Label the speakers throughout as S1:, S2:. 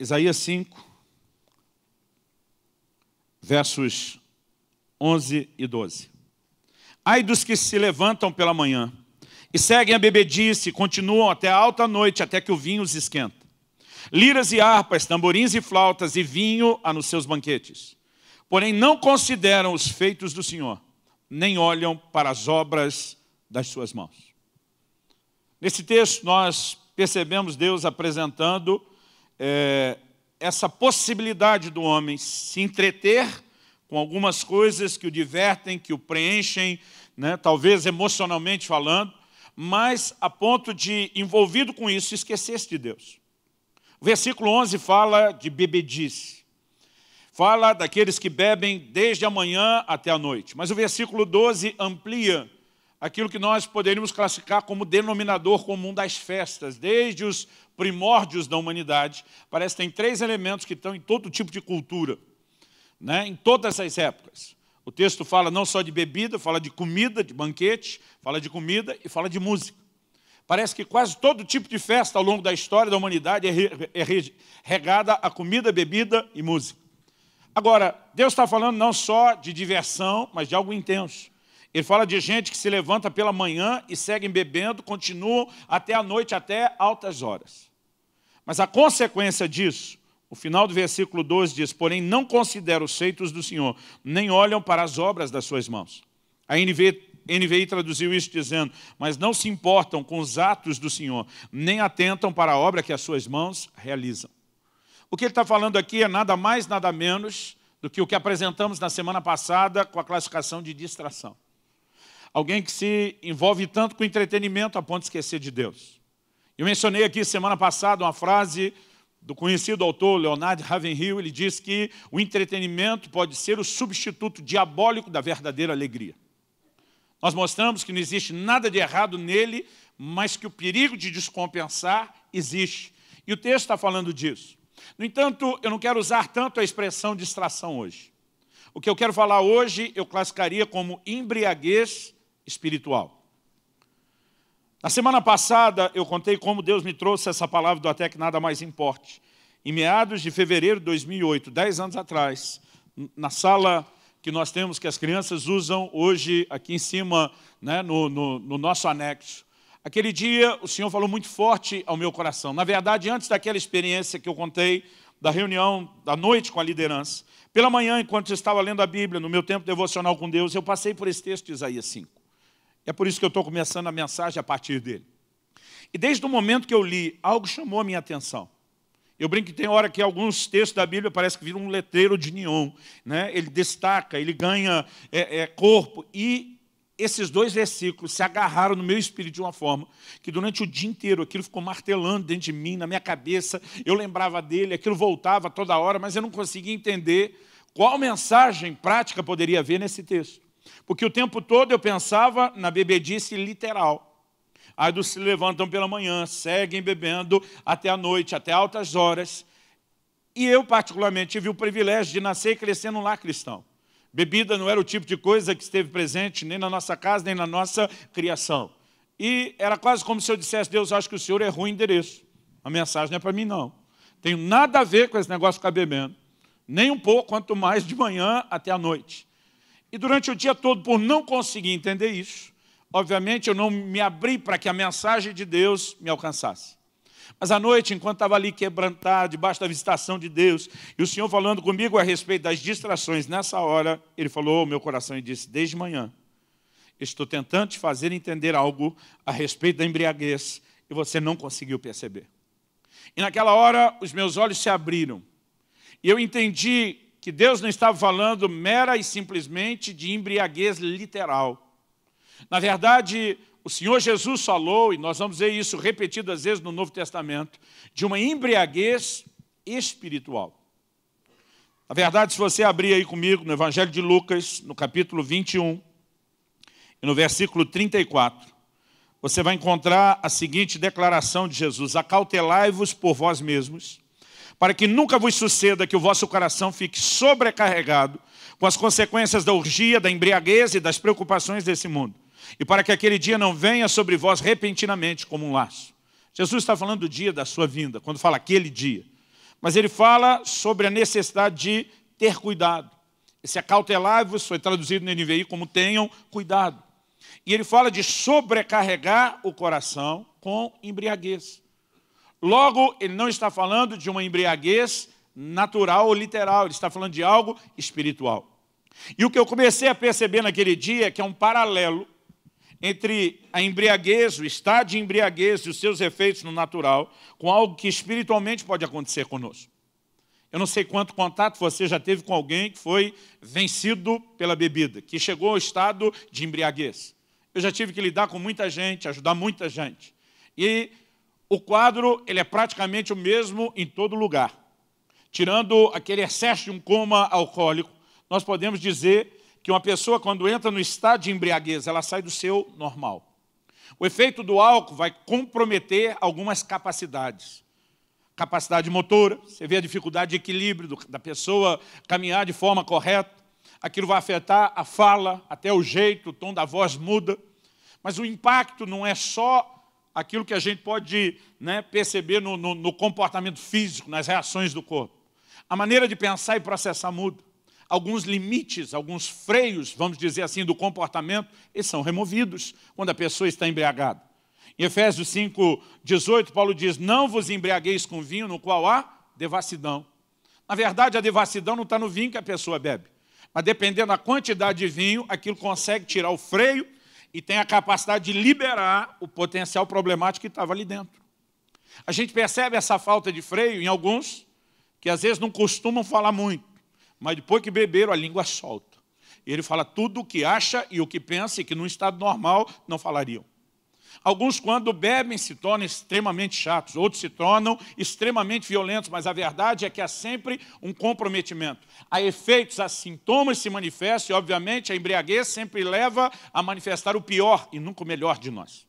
S1: Isaías 5, versos 11 e 12. Ai dos que se levantam pela manhã e seguem a bebedice e continuam até a alta noite, até que o vinho os esquenta. Liras e harpas, tamborins e flautas e vinho há nos seus banquetes. Porém não consideram os feitos do Senhor, nem olham para as obras das suas mãos. Nesse texto nós percebemos Deus apresentando essa possibilidade do homem se entreter com algumas coisas que o divertem, que o preenchem, né, talvez emocionalmente falando, mas a ponto de, envolvido com isso, esquecer-se de Deus. O versículo 11 fala de bebedice. Fala daqueles que bebem desde a manhã até a noite. Mas o versículo 12 amplia aquilo que nós poderíamos classificar como denominador comum das festas, desde os primórdios da humanidade. Parece que tem 3 elementos que estão em todo tipo de cultura, né, em todas as épocas. O texto fala não só de bebida, fala de comida, de banquete, fala de comida e fala de música. Parece que quase todo tipo de festa ao longo da história da humanidade é regada a comida, bebida e música. Agora, Deus está falando não só de diversão, mas de algo intenso. Ele fala de gente que se levanta pela manhã e seguem bebendo, continuam até a noite, até altas horas. Mas a consequência disso, o final do versículo 12 diz, porém não consideram os feitos do Senhor, nem olham para as obras das suas mãos. A NVI traduziu isso dizendo, mas não se importam com os atos do Senhor, nem atentam para a obra que as suas mãos realizam. O que ele está falando aqui é nada mais, nada menos do que o que apresentamos na semana passada com a classificação de distração. Alguém que se envolve tanto com entretenimento a ponto de esquecer de Deus. Eu mencionei aqui semana passada uma frase do conhecido autor Leonard Ravenhill. Ele diz que o entretenimento pode ser o substituto diabólico da verdadeira alegria. Nós mostramos que não existe nada de errado nele, mas que o perigo de descompensar existe. E o texto está falando disso. No entanto, eu não quero usar tanto a expressão distração hoje. O que eu quero falar hoje, eu classificaria como embriaguez espiritual. Na semana passada, eu contei como Deus me trouxe essa palavra do até que nada mais importe. Em meados de fevereiro de 2008, 10 anos atrás, na sala que nós temos, que as crianças usam hoje aqui em cima, né, no nosso anexo. Aquele dia, o Senhor falou muito forte ao meu coração. Na verdade, antes daquela experiência que eu contei, da reunião da noite com a liderança, pela manhã, enquanto eu estava lendo a Bíblia, no meu tempo devocional com Deus, eu passei por esse texto de Isaías 5. É por isso que eu estou começando a mensagem a partir dele. E desde o momento que eu li, algo chamou a minha atenção. Eu brinco que tem hora que alguns textos da Bíblia parece que viram um letreiro de neon, né? Ele destaca, ele ganha corpo. E esses 2 versículos se agarraram no meu espírito de uma forma que durante o dia inteiro aquilo ficou martelando dentro de mim, na minha cabeça. Eu lembrava dele, aquilo voltava toda hora, mas eu não conseguia entender qual mensagem prática poderia haver nesse texto. Porque o tempo todo eu pensava na bebedice literal. Ai dos que se levantam pela manhã, seguem bebendo até a noite, até altas horas. E eu, particularmente, tive o privilégio de nascer e crescer num lar cristão. Bebida não era o tipo de coisa que esteve presente nem na nossa casa, nem na nossa criação. E era quase como se eu dissesse, Deus, acho que o Senhor errou o endereço. A mensagem não é para mim, não. Tenho nada a ver com esse negócio de ficar bebendo. Nem um pouco, quanto mais de manhã até a noite. E durante o dia todo, por não conseguir entender isso, obviamente eu não me abri para que a mensagem de Deus me alcançasse. Mas à noite, enquanto estava ali quebrantado, debaixo da visitação de Deus, e o Senhor falando comigo a respeito das distrações, nessa hora, Ele falou ao meu coração e disse, desde manhã, estou tentando te fazer entender algo a respeito da embriaguez, e você não conseguiu perceber. E naquela hora, os meus olhos se abriram, e eu entendi que Deus não estava falando mera e simplesmente de embriaguez literal. Na verdade, o Senhor Jesus falou, e nós vamos ver isso repetidas vezes no Novo Testamento, de uma embriaguez espiritual. Na verdade, se você abrir aí comigo no Evangelho de Lucas, no capítulo 21, e no versículo 34, você vai encontrar a seguinte declaração de Jesus, acautelai-vos por vós mesmos, para que nunca vos suceda que o vosso coração fique sobrecarregado com as consequências da orgia, da embriaguez e das preocupações desse mundo. E para que aquele dia não venha sobre vós repentinamente como um laço. Jesus está falando do dia da sua vinda, quando fala aquele dia. Mas ele fala sobre a necessidade de ter cuidado. Esse acautelai-vos foi traduzido no NVI como tenham cuidado. E ele fala de sobrecarregar o coração com embriaguez. Logo, ele não está falando de uma embriaguez natural ou literal, ele está falando de algo espiritual. E o que eu comecei a perceber naquele dia é que é um paralelo entre a embriaguez, o estado de embriaguez e os seus efeitos no natural, com algo que espiritualmente pode acontecer conosco. Eu não sei quanto contato você já teve com alguém que foi vencido pela bebida, que chegou ao estado de embriaguez. Eu já tive que lidar com muita gente, ajudar muita gente. E o quadro ele é praticamente o mesmo em todo lugar. Tirando aquele excesso de um coma alcoólico, nós podemos dizer que uma pessoa, quando entra no estado de embriaguez, ela sai do seu normal. O efeito do álcool vai comprometer algumas capacidades. Capacidade motora, você vê a dificuldade de equilíbrio da pessoa caminhar de forma correta. Aquilo vai afetar a fala, até o jeito, o tom da voz muda. Mas o impacto não é só aquilo que a gente pode perceber no comportamento físico, nas reações do corpo. A maneira de pensar e processar muda. Alguns limites, alguns freios, vamos dizer assim, do comportamento, eles são removidos quando a pessoa está embriagada. Em Efésios 5:18, Paulo diz, não vos embriagueis com vinho no qual há devassidão. Na verdade, a devassidão não está no vinho que a pessoa bebe. Mas dependendo da quantidade de vinho, aquilo consegue tirar o freio e tem a capacidade de liberar o potencial problemático que estava ali dentro. A gente percebe essa falta de freio em alguns que às vezes não costumam falar muito. Mas depois que beberam, a língua solta. E ele fala tudo o que acha e o que pensa e que num estado normal não falariam. Alguns, quando bebem, se tornam extremamente chatos. Outros se tornam extremamente violentos. Mas a verdade é que há sempre um comprometimento. Há efeitos, há sintomas se manifestam. E, obviamente, a embriaguez sempre leva a manifestar o pior e nunca o melhor de nós.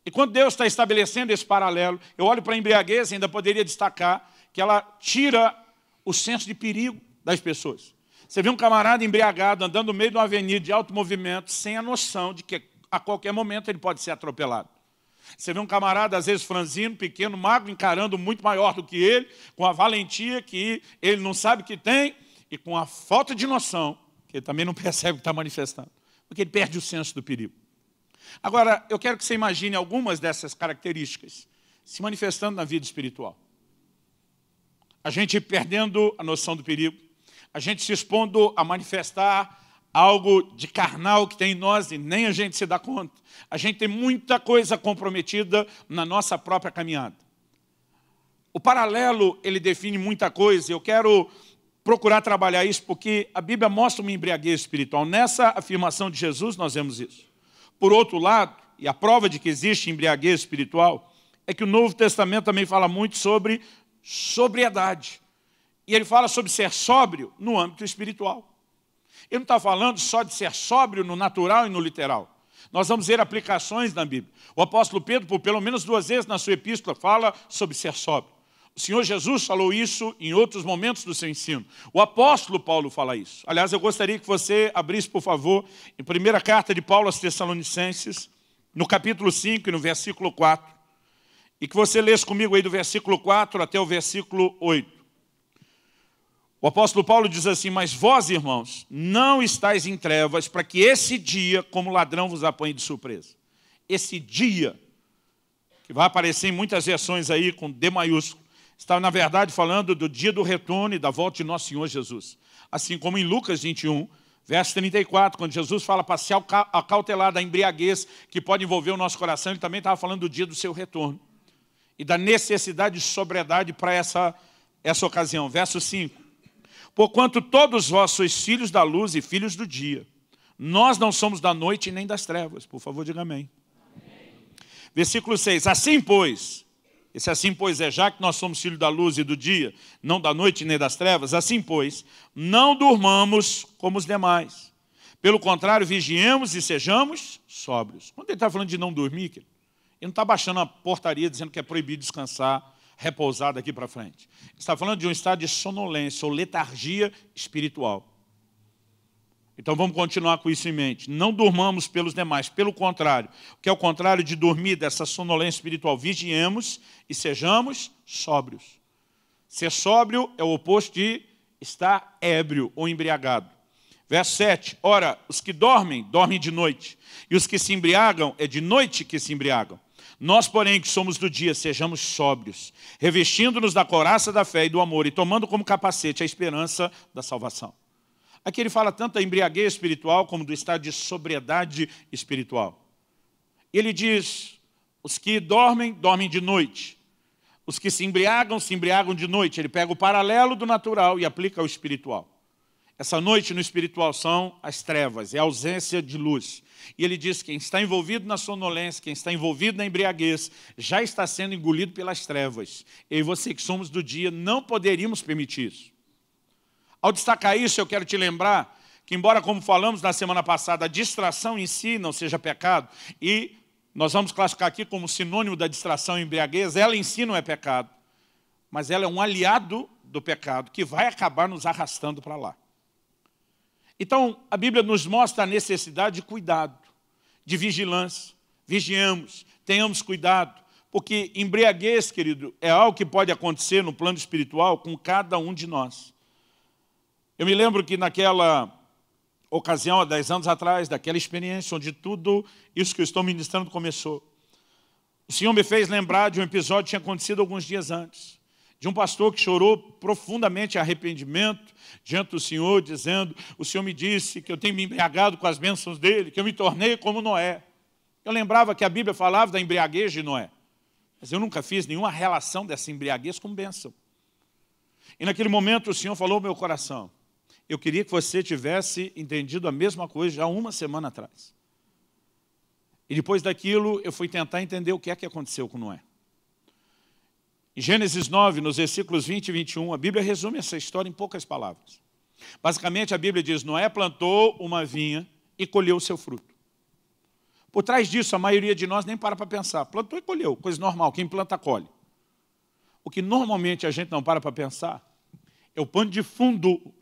S1: E quando Deus está estabelecendo esse paralelo, eu olho para a embriaguez e ainda poderia destacar que ela tira o senso de perigo das pessoas. Você vê um camarada embriagado andando no meio de uma avenida de alto movimento sem a noção de que a qualquer momento ele pode ser atropelado. Você vê um camarada, às vezes franzino, pequeno, magro, encarando muito maior do que ele, com a valentia que ele não sabe que tem e com a falta de noção, que ele também não percebe que está manifestando, porque ele perde o senso do perigo. Agora, eu quero que você imagine algumas dessas características se manifestando na vida espiritual. A gente perdendo a noção do perigo, a gente se expondo a manifestar algo de carnal que tem em nós e nem a gente se dá conta. A gente tem muita coisa comprometida na nossa própria caminhada. O paralelo, ele define muita coisa. Eu quero procurar trabalhar isso porque a Bíblia mostra uma embriaguez espiritual. Nessa afirmação de Jesus, nós vemos isso. Por outro lado, e a prova de que existe embriaguez espiritual, é que o Novo Testamento também fala muito sobre sobriedade. E ele fala sobre ser sóbrio no âmbito espiritual. Ele não está falando só de ser sóbrio no natural e no literal. Nós vamos ver aplicações na Bíblia. O apóstolo Pedro, por pelo menos 2 vezes na sua epístola, fala sobre ser sóbrio. O Senhor Jesus falou isso em outros momentos do seu ensino. O apóstolo Paulo fala isso. Aliás, eu gostaria que você abrisse, por favor, em primeira carta de Paulo aos Tessalonicenses, no capítulo 5 e no versículo 4. E que você lesse comigo aí do versículo 4 até o versículo 8. O apóstolo Paulo diz assim, mas vós, irmãos, não estáis em trevas para que esse dia, como ladrão, vos apanhe de surpresa. Esse dia, que vai aparecer em muitas versões aí com D maiúsculo, está, na verdade, falando do dia do retorno e da volta de nosso Senhor Jesus. Assim como em Lucas 21, verso 34, quando Jesus fala para se acautelar da embriaguez que pode envolver o nosso coração, ele também estava falando do dia do seu retorno e da necessidade de sobriedade para essa ocasião. Verso 5. Porquanto todos vós sois filhos da luz e filhos do dia. Nós não somos da noite nem das trevas. Por favor, diga amém. Amém. Versículo 6. Assim, pois, esse assim, pois, é já que nós somos filhos da luz e do dia, não da noite nem das trevas, assim, pois, não durmamos como os demais. Pelo contrário, vigiemos e sejamos sóbrios. Quando ele está falando de não dormir, ele não está baixando a portaria dizendo que é proibido descansar, repousar daqui para frente. Ele está falando de um estado de sonolência ou letargia espiritual. Então vamos continuar com isso em mente. Não durmamos pelos demais, pelo contrário. O que é o contrário de dormir, dessa sonolência espiritual? Vigiemos e sejamos sóbrios. Ser sóbrio é o oposto de estar ébrio ou embriagado. Verso 7. Ora, os que dormem, dormem de noite. E os que se embriagam, é de noite que se embriagam. Nós, porém, que somos do dia, sejamos sóbrios, revestindo-nos da couraça da fé e do amor, e tomando como capacete a esperança da salvação. Aqui ele fala tanto da embriaguez espiritual, como do estado de sobriedade espiritual. Ele diz, os que dormem, dormem de noite. Os que se embriagam de noite. Ele pega o paralelo do natural e aplica ao espiritual. Essa noite no espiritual são as trevas, é a ausência de luz. E ele diz que quem está envolvido na sonolência, quem está envolvido na embriaguez, já está sendo engolido pelas trevas. Eu e você que somos do dia, não poderíamos permitir isso. Ao destacar isso, eu quero te lembrar que, embora, como falamos na semana passada, a distração em si não seja pecado, e nós vamos classificar aqui como sinônimo da distração e embriaguez, ela em si não é pecado, mas ela é um aliado do pecado que vai acabar nos arrastando para lá. Então, a Bíblia nos mostra a necessidade de cuidado, de vigilância. Vigiemos, tenhamos cuidado, porque embriaguez, querido, é algo que pode acontecer no plano espiritual com cada um de nós. Eu me lembro que naquela ocasião, há 10 anos atrás, daquela experiência onde tudo isso que eu estou ministrando começou, o Senhor me fez lembrar de um episódio que tinha acontecido alguns dias antes, de um pastor que chorou profundamente em arrependimento diante do Senhor, dizendo, o Senhor me disse que eu tenho me embriagado com as bênçãos dele, que eu me tornei como Noé. Eu lembrava que a Bíblia falava da embriaguez de Noé, mas eu nunca fiz nenhuma relação dessa embriaguez com bênção. E naquele momento o Senhor falou ao meu coração, eu queria que você tivesse entendido a mesma coisa já uma semana atrás. E depois daquilo eu fui tentar entender o que é que aconteceu com Noé. Em Gênesis 9, nos versículos 20 e 21, a Bíblia resume essa história em poucas palavras. Basicamente, a Bíblia diz, Noé plantou uma vinha e colheu o seu fruto. Por trás disso, a maioria de nós nem para pensar. Plantou e colheu, coisa normal, quem planta, colhe. O que normalmente a gente não para pensar é o pano de fundo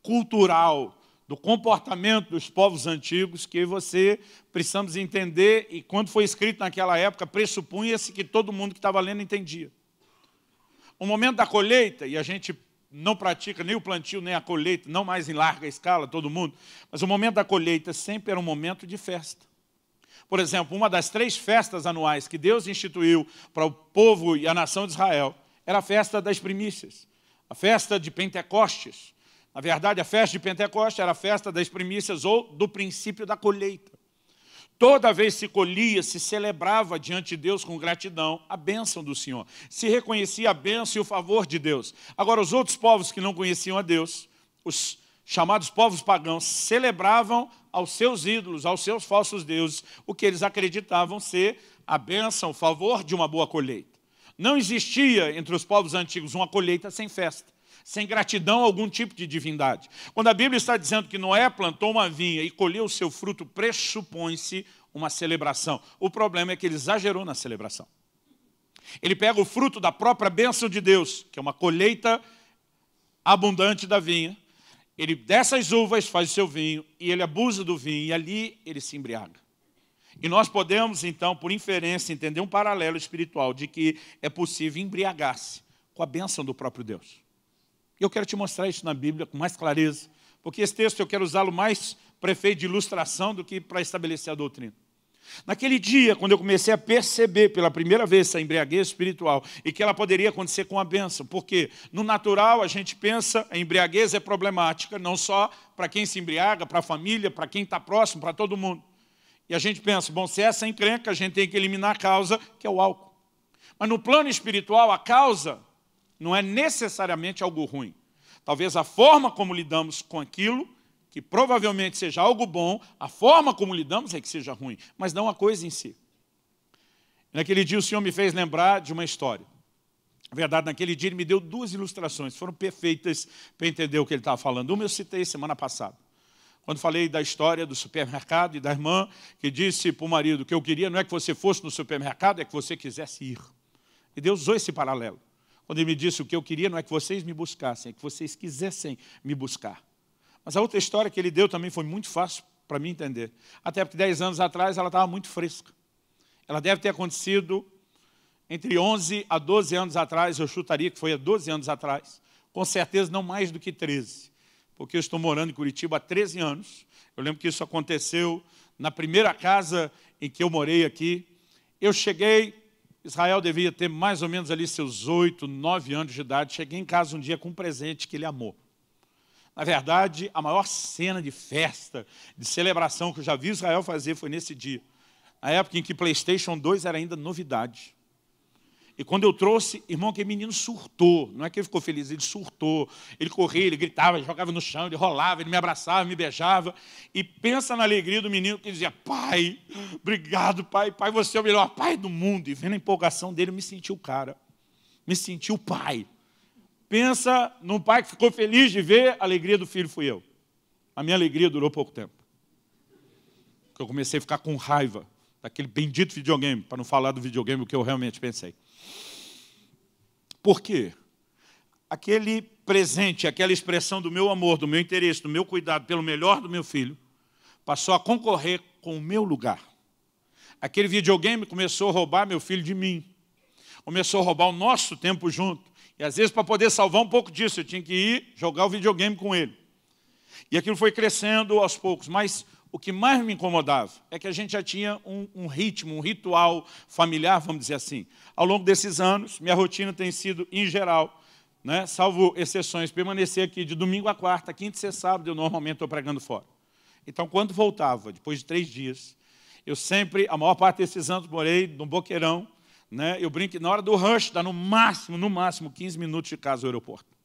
S1: cultural do comportamento dos povos antigos que você precisamos entender, e quando foi escrito naquela época, pressupunha-se que todo mundo que estava lendo entendia. O momento da colheita, e a gente não pratica nem o plantio, nem a colheita, não mais em larga escala, todo mundo, mas o momento da colheita sempre era um momento de festa. Por exemplo, uma das 3 festas anuais que Deus instituiu para o povo e a nação de Israel era a festa das primícias, a festa de Pentecostes. Na verdade, a festa de Pentecostes era a festa das primícias ou do princípio da colheita. Toda vez se colhia, se celebrava diante de Deus com gratidão a bênção do Senhor. Se reconhecia a bênção e o favor de Deus. Agora, os outros povos que não conheciam a Deus, os chamados povos pagãos, celebravam aos seus ídolos, aos seus falsos deuses, o que eles acreditavam ser a bênção, o favor de uma boa colheita. Não existia entre os povos antigos uma colheita sem festa, sem gratidão a algum tipo de divindade. Quando a Bíblia está dizendo que Noé plantou uma vinha e colheu o seu fruto, pressupõe-se uma celebração. O problema é que ele exagerou na celebração. Ele pega o fruto da própria bênção de Deus, que é uma colheita abundante da vinha, ele dessas uvas faz o seu vinho, e ele abusa do vinho, e ali ele se embriaga. E nós podemos, então, por inferência, entender um paralelo espiritual de que é possível embriagar-se com a bênção do próprio Deus. E eu quero te mostrar isso na Bíblia com mais clareza, porque esse texto eu quero usá-lo mais para efeito de ilustração do que para estabelecer a doutrina. Naquele dia, quando eu comecei a perceber pela primeira vez essa embriaguez espiritual e que ela poderia acontecer com a bênção, porque no natural a gente pensa a embriaguez é problemática, não só para quem se embriaga, para a família, para quem está próximo, para todo mundo. E a gente pensa, bom, se essa encrenca, a gente tem que eliminar a causa, que é o álcool. Mas no plano espiritual, a causa não é necessariamente algo ruim. Talvez a forma como lidamos com aquilo, que provavelmente seja algo bom, a forma como lidamos é que seja ruim, mas não a coisa em si. Naquele dia o Senhor me fez lembrar de uma história. Na verdade, naquele dia ele me deu 2 ilustrações, foram perfeitas para entender o que ele estava falando. Uma eu citei semana passada, quando falei da história do supermercado e da irmã que disse para o marido que eu queria não é que você fosse no supermercado, é que você quisesse ir. E Deus usou esse paralelo. Quando ele me disse o que eu queria não é que vocês me buscassem, é que vocês quisessem me buscar. Mas a outra história que ele deu também foi muito fácil para mim entender. Até porque 10 anos atrás ela estava muito fresca. Ela deve ter acontecido entre 11 a 12 anos atrás, eu chutaria que foi há 12 anos atrás, com certeza não mais do que 13, porque eu estou morando em Curitiba há 13 anos. Eu lembro que isso aconteceu na primeira casa em que eu morei aqui. Eu cheguei, Israel devia ter mais ou menos ali seus 8, 9 anos de idade, cheguei em casa um dia com um presente que ele amou. Na verdade, a maior cena de festa, de celebração que eu já vi Israel fazer foi nesse dia. Na época em que PlayStation 2 era ainda novidade. E quando eu trouxe, irmão, aquele menino surtou. Não é que ele ficou feliz, ele surtou. Ele corria, ele gritava, ele jogava no chão, ele rolava, ele me abraçava, me beijava. E pensa na alegria do menino que dizia, pai, obrigado, pai. Pai, você é o melhor pai do mundo. E vendo a empolgação dele, eu me senti o cara. Me senti o pai. Pensa num pai que ficou feliz de ver a alegria do filho, fui eu. A minha alegria durou pouco tempo. Porque eu comecei a ficar com raiva daquele bendito videogame, para não falar do videogame, o que eu realmente pensei. Por quê? Aquele presente, aquela expressão do meu amor, do meu interesse, do meu cuidado pelo melhor do meu filho, passou a concorrer com o meu lugar. Aquele videogame começou a roubar meu filho de mim. Começou a roubar o nosso tempo junto. E às vezes, para poder salvar um pouco disso, eu tinha que ir jogar o videogame com ele. E aquilo foi crescendo aos poucos. Mas o que mais me incomodava é que a gente já tinha um ritmo, um ritual familiar, vamos dizer assim. Ao longo desses anos, minha rotina tem sido, em geral, né, salvo exceções, permanecer aqui de domingo a quarta, quinta e sexta, sábado, eu normalmente estou pregando fora. Então, quando voltava, depois de 3 dias, eu sempre, a maior parte desses anos, morei no Boqueirão, né, eu brinco que na hora do rush, dá no máximo 15 minutos de casa do aeroporto.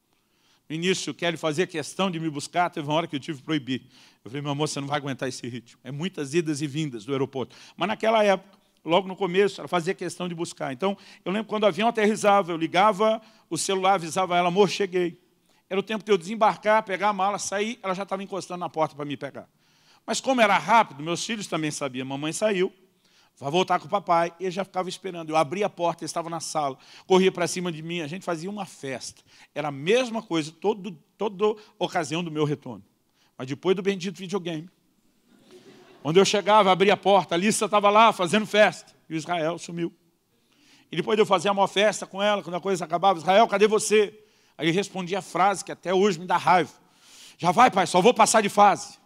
S1: No início, o Kelly fazia questão de me buscar, teve uma hora que eu tive que proibir. Eu falei, meu amor, você não vai aguentar esse ritmo. É muitas idas e vindas do aeroporto. Mas naquela época, logo no começo, ela fazia questão de buscar. Então, eu lembro quando o avião aterrissava, eu ligava o celular, avisava ela, amor, cheguei. Era o tempo de eu desembarcar, pegar a mala, sair, ela já estava encostando na porta para me pegar. Mas como era rápido, meus filhos também sabiam, mamãe saiu, vai voltar com o papai, e ele já ficava esperando. Eu abria a porta, ele estava na sala, corria para cima de mim, a gente fazia uma festa. Era a mesma coisa, toda ocasião do meu retorno. Mas depois do bendito videogame. Quando eu chegava, abria a porta, a Alissa estava lá fazendo festa, e o Israel sumiu. E depois de eu fazer uma festa com ela, quando a coisa acabava, Israel, cadê você? Aí ele respondia a frase que até hoje me dá raiva. Já vai, pai, só vou passar de fase.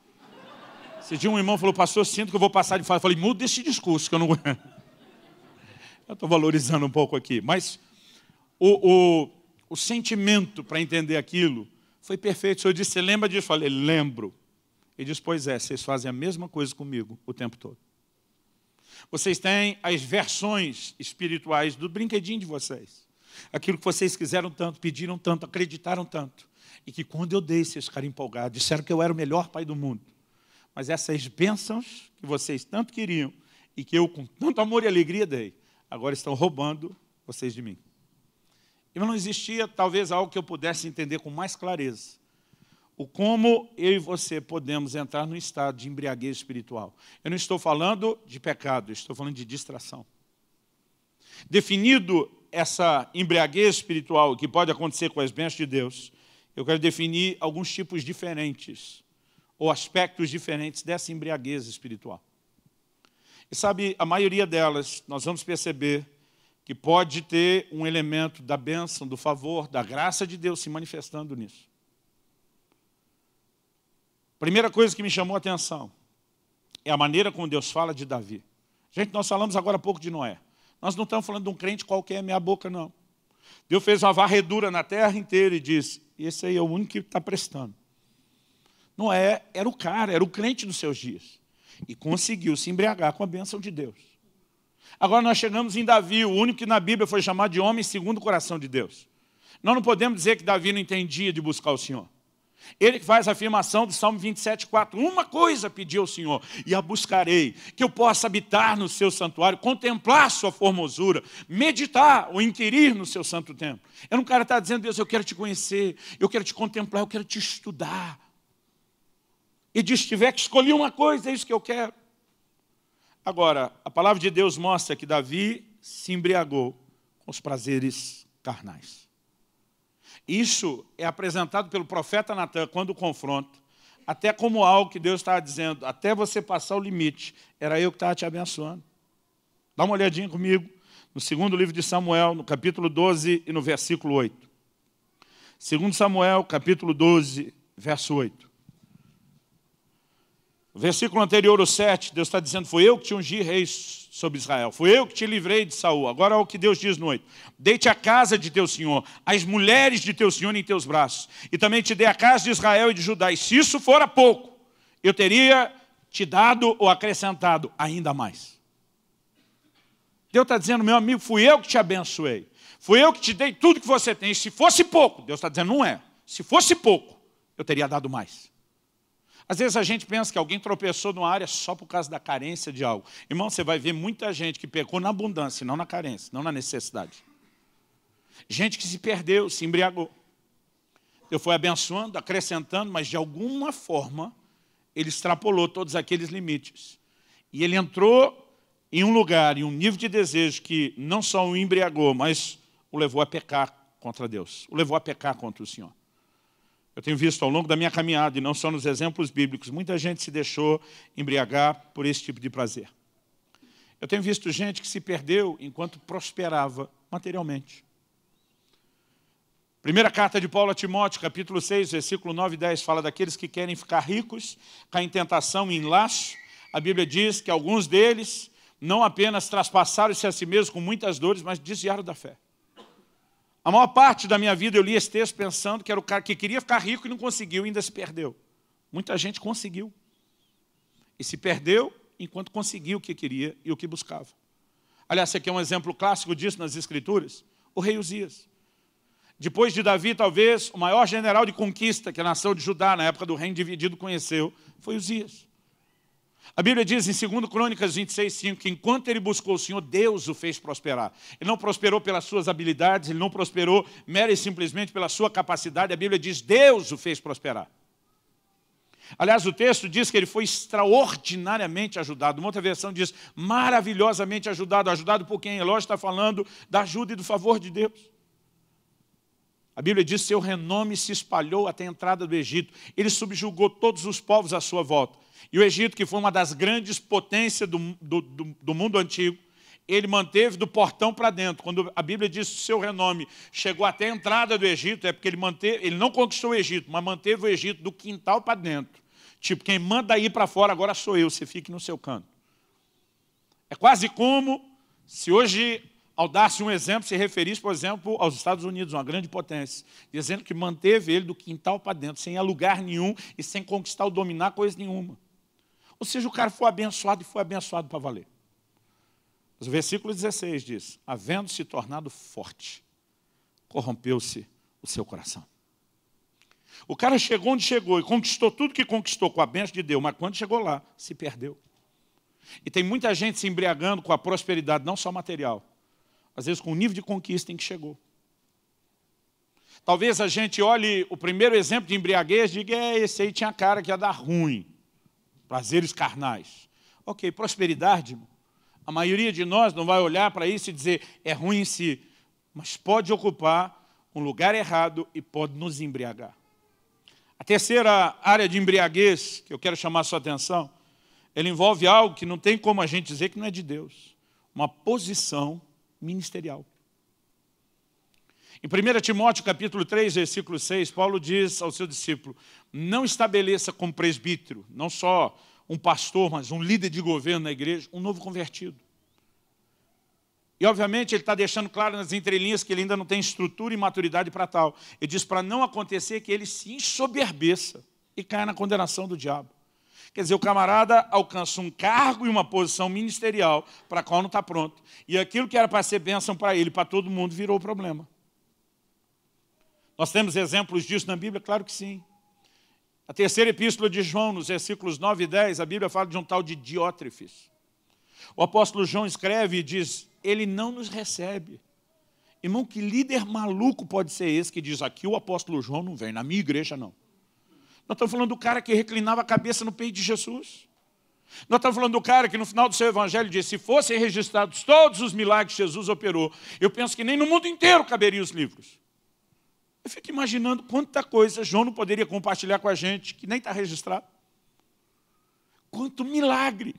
S1: Esse dia um irmão falou, pastor, sinto que eu vou passar de fase. Eu falei, muda esse discurso que eu não aguento. Eu estou valorizando um pouco aqui. Mas o sentimento para entender aquilo foi perfeito. O senhor disse, você lembra disso? Eu falei, lembro. Ele disse, pois é, vocês fazem a mesma coisa comigo o tempo todo. Vocês têm as versões espirituais do brinquedinho de vocês. Aquilo que vocês quiseram tanto, pediram tanto, acreditaram tanto. E que quando eu dei, vocês ficaram empolgados. Disseram que eu era o melhor pai do mundo. Mas essas bênçãos que vocês tanto queriam e que eu com tanto amor e alegria dei, agora estão roubando vocês de mim. E não existia talvez algo que eu pudesse entender com mais clareza. O como eu e você podemos entrar num estado de embriaguez espiritual. Eu não estou falando de pecado, eu estou falando de distração. Definido essa embriaguez espiritual que pode acontecer com as bênçãos de Deus, eu quero definir alguns tipos diferentes ou aspectos diferentes dessa embriaguez espiritual. E sabe, a maioria delas, nós vamos perceber que pode ter um elemento da bênção, do favor, da graça de Deus se manifestando nisso. Primeira coisa que me chamou a atenção é a maneira como Deus fala de Davi. Gente, nós falamos agora há pouco de Noé. Nós não estamos falando de um crente qualquer, meia boca, não. Deus fez uma varredura na terra inteira e disse, esse aí é o único que está prestando. Noé era o cara, era o crente dos seus dias. E conseguiu se embriagar com a bênção de Deus. Agora nós chegamos em Davi, o único que na Bíblia foi chamado de homem segundo o coração de Deus. Nós não podemos dizer que Davi não entendia de buscar o Senhor. Ele que faz a afirmação do Salmo 27,4. Uma coisa pedi ao Senhor, e a buscarei, que eu possa habitar no seu santuário, contemplar sua formosura, meditar ou inquirir no seu santo templo. Eu não quero estar dizendo, Deus, eu quero te conhecer, eu quero te contemplar, eu quero te estudar. E diz, tiver que escolher uma coisa, é isso que eu quero. Agora, a palavra de Deus mostra que Davi se embriagou com os prazeres carnais. Isso é apresentado pelo profeta Natan quando confronta, até como algo que Deus estava dizendo, até você passar o limite, era eu que estava te abençoando. Dá uma olhadinha comigo No segundo livro de Samuel, no capítulo 12 e no versículo 8. Segundo Samuel, capítulo 12, verso 8. O versículo anterior, o 7, Deus está dizendo, foi eu que te ungi rei sobre Israel, foi eu que te livrei de Saul. Agora é o que Deus diz no 8. Dei-te a casa de teu senhor, as mulheres de teu senhor em teus braços, e também te dei a casa de Israel e de Judá. E se isso fora pouco, eu teria te dado ou acrescentado ainda mais. Deus está dizendo, meu amigo, fui eu que te abençoei. Fui eu que te dei tudo que você tem. E se fosse pouco, Deus está dizendo, não é. Se fosse pouco, eu teria dado mais. Às vezes a gente pensa que alguém tropeçou numa área só por causa da carência de algo. Irmão, você vai ver muita gente que pecou na abundância, não na carência, não na necessidade. Gente que se perdeu, se embriagou. Deus foi abençoando, acrescentando, mas de alguma forma ele extrapolou todos aqueles limites. E ele entrou em um lugar, em um nível de desejo que não só o embriagou, mas o levou a pecar contra Deus. O levou a pecar contra o Senhor. Eu tenho visto ao longo da minha caminhada, e não só nos exemplos bíblicos, muita gente se deixou embriagar por esse tipo de prazer. Eu tenho visto gente que se perdeu enquanto prosperava materialmente. Primeira carta de Paulo a Timóteo, capítulo 6, versículo 9 e 10, fala daqueles que querem ficar ricos, caem em tentação e em laço. A Bíblia diz que alguns deles não apenas traspassaram-se a si mesmos com muitas dores, mas desviaram da fé. A maior parte da minha vida eu li esse texto pensando que era o cara que queria ficar rico e não conseguiu, e ainda se perdeu. Muita gente conseguiu. E se perdeu enquanto conseguiu o que queria e o que buscava. Aliás, esse aqui é um exemplo clássico disso nas Escrituras. O rei Uzias. Depois de Davi, talvez, o maior general de conquista que a nação de Judá, na época do reino dividido, conheceu, foi Uzias. A Bíblia diz em 2 Crônicas 26, 5, que enquanto ele buscou o Senhor, Deus o fez prosperar. Ele não prosperou pelas suas habilidades, ele não prosperou mera e simplesmente pela sua capacidade. A Bíblia diz, Deus o fez prosperar. Aliás, o texto diz que ele foi extraordinariamente ajudado. Uma outra versão diz, maravilhosamente ajudado. Ajudado por quem? Lógico, está falando da ajuda e do favor de Deus. A Bíblia diz que seu renome se espalhou até a entrada do Egito. Ele subjugou todos os povos à sua volta. E o Egito, que foi uma das grandes potências do mundo antigo, ele manteve do portão para dentro. Quando a Bíblia diz que o seu renome chegou até a entrada do Egito, é porque ele não conquistou o Egito, mas manteve o Egito do quintal para dentro. Tipo, quem manda ir para fora agora sou eu, você fique no seu canto. É quase como se hoje, ao dar-se um exemplo, se referisse, por exemplo, aos Estados Unidos, uma grande potência, dizendo que manteve ele do quintal para dentro, sem ir a lugar nenhum e sem conquistar ou dominar coisa nenhuma. Ou seja, o cara foi abençoado e foi abençoado para valer. Mas o versículo 16 diz, havendo se tornado forte, corrompeu-se o seu coração. O cara chegou onde chegou e conquistou tudo que conquistou com a bênção de Deus, mas quando chegou lá, se perdeu. E tem muita gente se embriagando com a prosperidade, não só material, às vezes com o nível de conquista em que chegou. Talvez a gente olhe o primeiro exemplo de embriaguez e diga, esse aí tinha cara que ia dar ruim. Prazeres carnais. Ok, prosperidade, irmão. A maioria de nós não vai olhar para isso e dizer, é ruim em si, mas pode ocupar um lugar errado e pode nos embriagar. A terceira área de embriaguez, que eu quero chamar a sua atenção, ela envolve algo que não tem como a gente dizer que não é de Deus. Uma posição ministerial. Em 1 Timóteo, capítulo 3, versículo 6, Paulo diz ao seu discípulo, não estabeleça como presbítero, não só um pastor, mas um líder de governo na igreja, um novo convertido. E, obviamente, ele está deixando claro nas entrelinhas que ele ainda não tem estrutura e maturidade para tal. Ele diz para não acontecer que ele se ensoberbeça e caia na condenação do diabo. Quer dizer, o camarada alcança um cargo e uma posição ministerial para a qual não está pronto. E aquilo que era para ser bênção para ele, para todo mundo, virou problema. Nós temos exemplos disso na Bíblia? Claro que sim. A terceira epístola de João, nos versículos 9 e 10, a Bíblia fala de um tal de Diótrefes. O apóstolo João escreve e diz, ele não nos recebe. Irmão, que líder maluco pode ser esse que diz, aqui o apóstolo João não vem, na minha igreja não. Nós estamos falando do cara que reclinava a cabeça no peito de Jesus. Nós estamos falando do cara que no final do seu evangelho diz, se fossem registrados todos os milagres que Jesus operou, eu penso que nem no mundo inteiro caberiam os livros. Eu fico imaginando quanta coisa João não poderia compartilhar com a gente, que nem está registrado. Quanto milagre.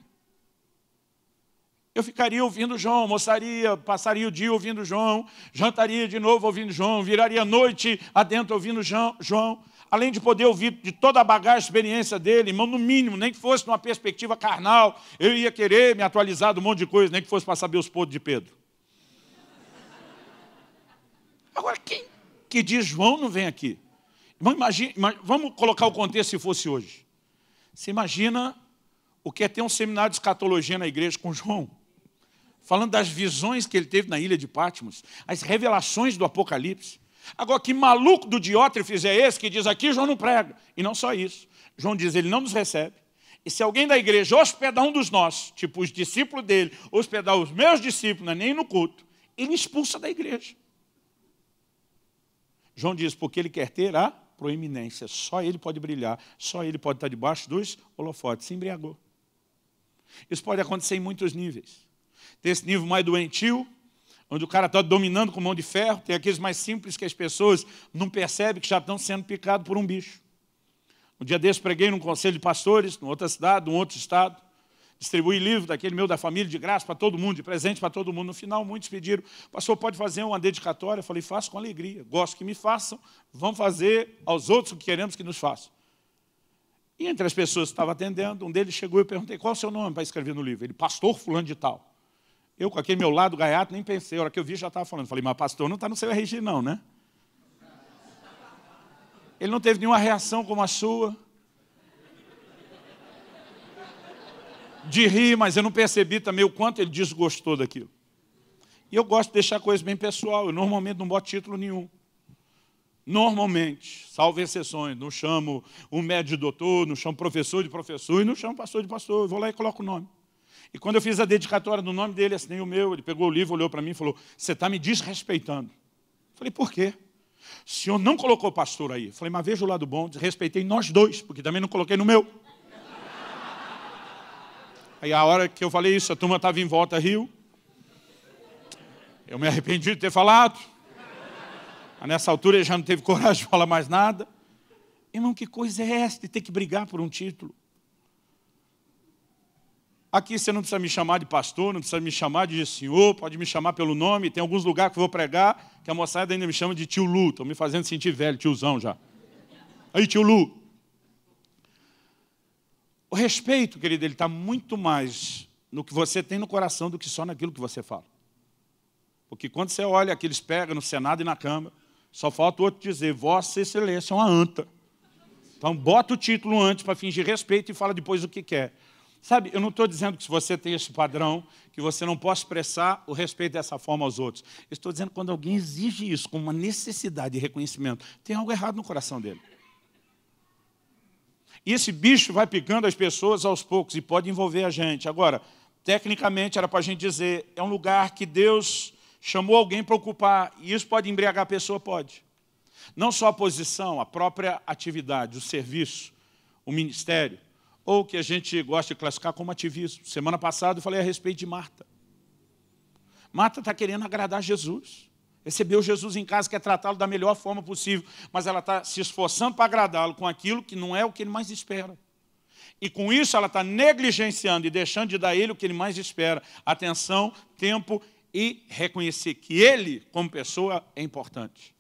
S1: Eu ficaria ouvindo João, almoçaria, passaria o dia ouvindo João, jantaria de novo ouvindo João, viraria a noite adentro ouvindo João. Além de poder ouvir de toda a bagagem, a experiência dele, irmão, no mínimo, nem que fosse numa perspectiva carnal, eu ia querer me atualizar de um monte de coisa, nem que fosse para saber os podres de Pedro. Agora, quem que diz João não vem aqui? Irmão, vamos colocar o contexto se fosse hoje. Você imagina o que é ter um seminário de escatologia na igreja com João, falando das visões que ele teve na ilha de Patmos, as revelações do Apocalipse. Agora, que maluco do Diótrefes é esse que diz aqui, João não prega. E não só isso. João diz, ele não nos recebe. E se alguém da igreja hospedar um dos nossos, tipo os discípulos dele, hospedar os meus discípulos, não é nem no culto, ele expulsa da igreja. João diz, porque ele quer ter a proeminência. Só ele pode brilhar, só ele pode estar debaixo dos holofotes. Se embriagou. Isso pode acontecer em muitos níveis. Tem esse nível mais doentio, onde o cara está dominando com mão de ferro. Tem aqueles mais simples que as pessoas não percebem que já estão sendo picados por um bicho. Um dia desse preguei num conselho de pastores, numa outra cidade, num outro estado. Distribuí livro daquele meu da família de graça para todo mundo, de presente para todo mundo. No final, muitos pediram, pastor, pode fazer uma dedicatória? Eu falei, faço com alegria. Gosto que me façam, vamos fazer aos outros o que queremos que nos façam. E entre as pessoas que estavam atendendo, um deles chegou e eu perguntei, qual é o seu nome para escrever no livro? Ele, pastor fulano de tal. Eu, com aquele meu lado gaiato, nem pensei. A hora que eu vi, já estava falando. Falei, mas pastor não está no seu RG não, né? Ele não teve nenhuma reação como a sua. De rir, mas eu não percebi também o quanto ele desgostou daquilo. E eu gosto de deixar a coisa bem pessoal. Eu normalmente não boto título nenhum. Normalmente, salvo exceções. Não chamo um médico de doutor, não chamo professor de professor e não chamo pastor de pastor. Eu vou lá e coloco o nome. E quando eu fiz a dedicatória do nome dele, assinei o meu, ele pegou o livro, olhou para mim e falou, você está me desrespeitando. Eu falei, por quê? O senhor não colocou pastor aí. Eu falei, mas veja o lado bom, desrespeitei nós dois, porque também não coloquei no meu. Aí a hora que eu falei isso, a turma estava em volta, riu. Eu me arrependi de ter falado. Mas nessa altura ele já não teve coragem de falar mais nada. Irmão, que coisa é essa de ter que brigar por um título? Aqui você não precisa me chamar de pastor, não precisa me chamar de senhor, pode me chamar pelo nome. Tem alguns lugares que eu vou pregar, que a moçada ainda me chama de tio Lu. Estão me fazendo sentir velho, tiozão já. Aí, tio Lu. O respeito, querido, ele está muito mais no que você tem no coração do que só naquilo que você fala. Porque quando você olha aqueles pega no Senado e na Câmara, só falta o outro dizer, Vossa Excelência é uma anta. Então, bota o título antes para fingir respeito e fala depois o que quer. Sabe, eu não estou dizendo que se você tem esse padrão, que você não possa expressar o respeito dessa forma aos outros. Eu estou dizendo que quando alguém exige isso com uma necessidade de reconhecimento, tem algo errado no coração dele. E esse bicho vai picando as pessoas aos poucos e pode envolver a gente. Agora, tecnicamente, era para a gente dizer, é um lugar que Deus chamou alguém para ocupar, e isso pode embriagar a pessoa? Pode. Não só a posição, a própria atividade, o serviço, o ministério, ou o que a gente gosta de classificar como ativismo. Semana passada eu falei a respeito de Marta. Marta está querendo agradar Jesus. Recebeu Jesus em casa, quer tratá-lo da melhor forma possível, mas ela está se esforçando para agradá-lo com aquilo que não é o que ele mais espera. E com isso ela está negligenciando e deixando de dar a ele o que ele mais espera. Atenção, tempo e reconhecer que ele, como pessoa, é importante.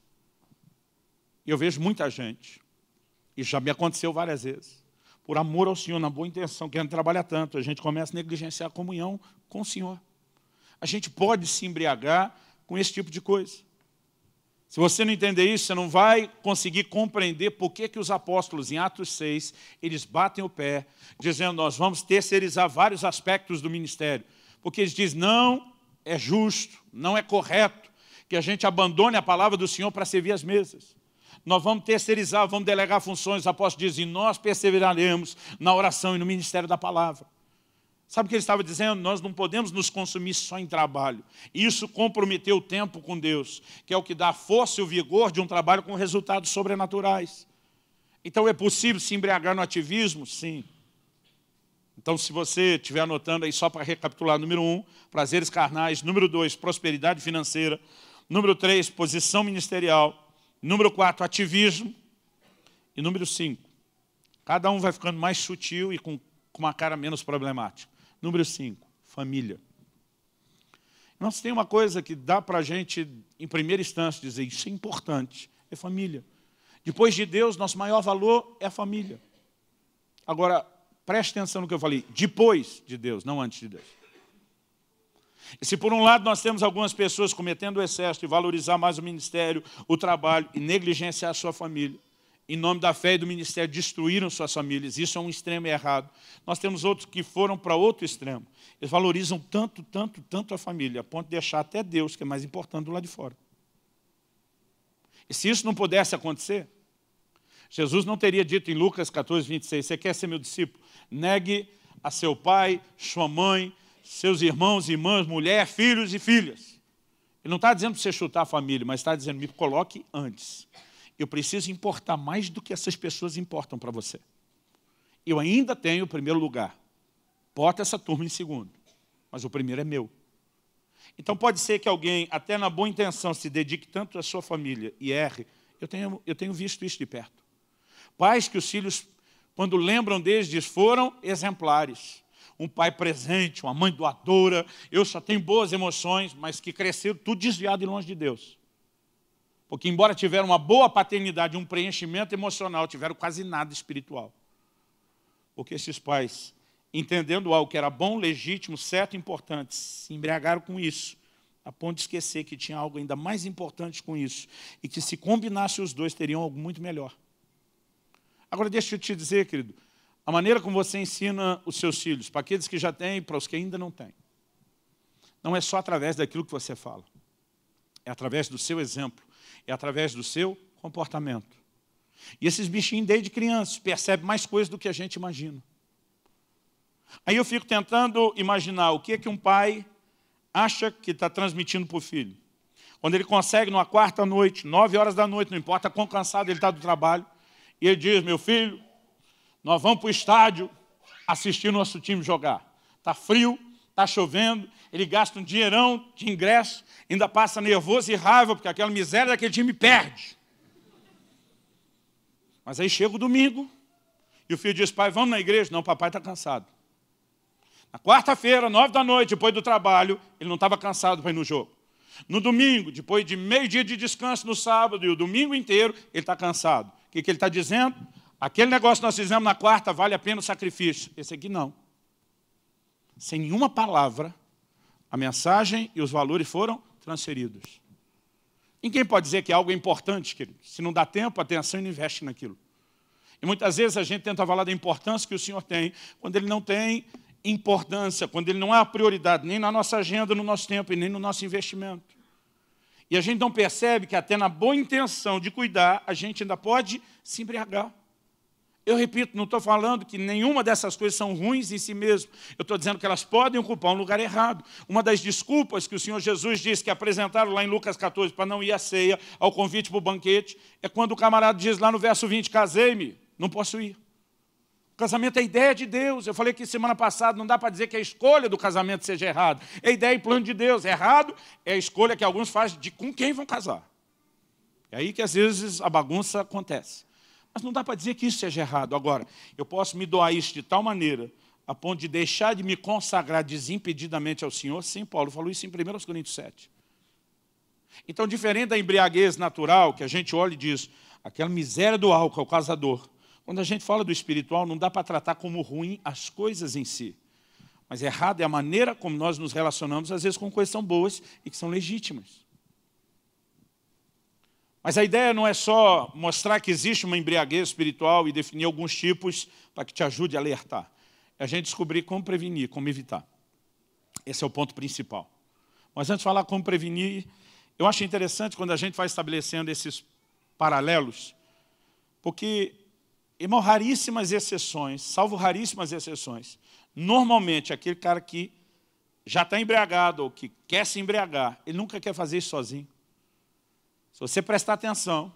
S1: E eu vejo muita gente, e já me aconteceu várias vezes, por amor ao Senhor, na boa intenção, querendo trabalhar tanto, a gente começa a negligenciar a comunhão com o Senhor. A gente pode se embriagar com esse tipo de coisa. Se você não entender isso, você não vai conseguir compreender por que os apóstolos, em Atos 6, eles batem o pé, dizendo, nós vamos terceirizar vários aspectos do ministério. Porque eles dizem, não é justo, não é correto que a gente abandone a palavra do Senhor para servir as mesas. Nós vamos terceirizar, vamos delegar funções. Os apóstolos dizem, nós perseveraremos na oração e no ministério da palavra. Sabe o que ele estava dizendo? Nós não podemos nos consumir só em trabalho. Isso comprometeu o tempo com Deus, que é o que dá a força e o vigor de um trabalho com resultados sobrenaturais. Então é possível se embriagar no ativismo? Sim. Então se você estiver anotando aí só para recapitular, número 1, prazeres carnais, número 2, prosperidade financeira, número 3, posição ministerial, número 4, ativismo, e número 5, cada um vai ficando mais sutil e com uma cara menos problemática. Número 5, família. Não, se tem uma coisa que dá para a gente, em primeira instância, dizer isso é importante, é família. Depois de Deus, nosso maior valor é a família. Agora, preste atenção no que eu falei, depois de Deus, não antes de Deus. E se por um lado nós temos algumas pessoas cometendo o excesso de valorizar mais o ministério, o trabalho e negligenciar a sua família, em nome da fé e do ministério destruíram suas famílias, isso é um extremo e errado. Nós temos outros que foram para outro extremo. Eles valorizam tanto, tanto, tanto a família, a ponto de deixar até Deus, que é mais importante, do lado de fora. E se isso não pudesse acontecer, Jesus não teria dito em Lucas 14, 26, você quer ser meu discípulo? Negue a seu pai, sua mãe, seus irmãos, irmãs, mulher, filhos e filhas. Ele não está dizendo para você chutar a família, mas está dizendo, me coloque antes. Eu preciso importar mais do que essas pessoas importam para você. Eu ainda tenho o primeiro lugar. Bota essa turma em segundo. Mas o primeiro é meu. Então pode ser que alguém, até na boa intenção, se dedique tanto à sua família e erre. Eu tenho visto isso de perto. Pais que os filhos, quando lembram deles, diz, foram exemplares. Um pai presente, uma mãe doadora. Eu só tenho boas emoções, mas que cresceram tudo desviado e longe de Deus. Porque embora tiveram uma boa paternidade, um preenchimento emocional, tiveram quase nada espiritual. Porque esses pais, entendendo algo que era bom, legítimo, certo e importante, se embriagaram com isso, a ponto de esquecer que tinha algo ainda mais importante com isso, e que se combinasse os dois, teriam algo muito melhor. Agora deixa eu te dizer, querido, a maneira como você ensina os seus filhos, para aqueles que já têm e para os que ainda não têm, não é só através daquilo que você fala, é através do seu exemplo, é através do seu comportamento. E esses bichinhos, desde crianças, percebem mais coisas do que a gente imagina. Aí eu fico tentando imaginar o que é que um pai acha que está transmitindo para o filho. Quando ele consegue, numa quarta noite, 9 horas da noite, não importa quão cansado ele está do trabalho, e ele diz, meu filho, nós vamos para o estádio assistir nosso time jogar. Está frio, está chovendo, ele gasta um dinheirão de ingresso, ainda passa nervoso e raiva, porque aquela miséria daquele time perde. Mas aí chega o domingo, e o filho diz, pai, vamos na igreja? Não, papai está cansado. Na quarta-feira, 9 da noite, depois do trabalho, ele não estava cansado para ir no jogo. No domingo, depois de meio dia de descanso no sábado, e o domingo inteiro, ele está cansado. O que ele está dizendo? Aquele negócio que nós fizemos na quarta, vale a pena o sacrifício. Esse aqui não. Sem nenhuma palavra, a mensagem e os valores foram transferidos. Ninguém pode dizer que é algo importante, querido. Se não dá tempo, atenção e não investe naquilo. E muitas vezes a gente tenta falar da importância que o Senhor tem, quando Ele não tem importância, quando Ele não é a prioridade, nem na nossa agenda, no nosso tempo e nem no nosso investimento. E a gente não percebe que até na boa intenção de cuidar, a gente ainda pode se embriagar. Eu repito, não estou falando que nenhuma dessas coisas são ruins em si mesmo. Eu estou dizendo que elas podem ocupar um lugar errado. Uma das desculpas que o Senhor Jesus disse que apresentaram lá em Lucas 14 para não ir à ceia, ao convite para o banquete, é quando o camarada diz lá no verso 20, casei-me, não posso ir. O casamento é a ideia de Deus. Eu falei que semana passada não dá para dizer que a escolha do casamento seja errada. É a ideia e plano de Deus. Errado é a escolha que alguns fazem de com quem vão casar. É aí que às vezes a bagunça acontece. Mas não dá para dizer que isso seja errado. Agora, eu posso me doar isso de tal maneira, a ponto de deixar de me consagrar desimpedidamente ao Senhor? Sim, Paulo falou isso em 1 Coríntios 7. Então, diferente da embriaguez natural, que a gente olha e diz, aquela miséria do álcool é o causador. Quando a gente fala do espiritual, não dá para tratar como ruim as coisas em si. Mas errado é a maneira como nós nos relacionamos, às vezes com coisas que são boas e que são legítimas. Mas a ideia não é só mostrar que existe uma embriaguez espiritual e definir alguns tipos para que te ajude a alertar. É a gente descobrir como prevenir, como evitar. Esse é o ponto principal. Mas antes de falar como prevenir, eu acho interessante quando a gente vai estabelecendo esses paralelos, porque, irmão, raríssimas exceções, salvo raríssimas exceções, normalmente aquele cara que já está embriagado ou que quer se embriagar, ele nunca quer fazer isso sozinho. Se você prestar atenção,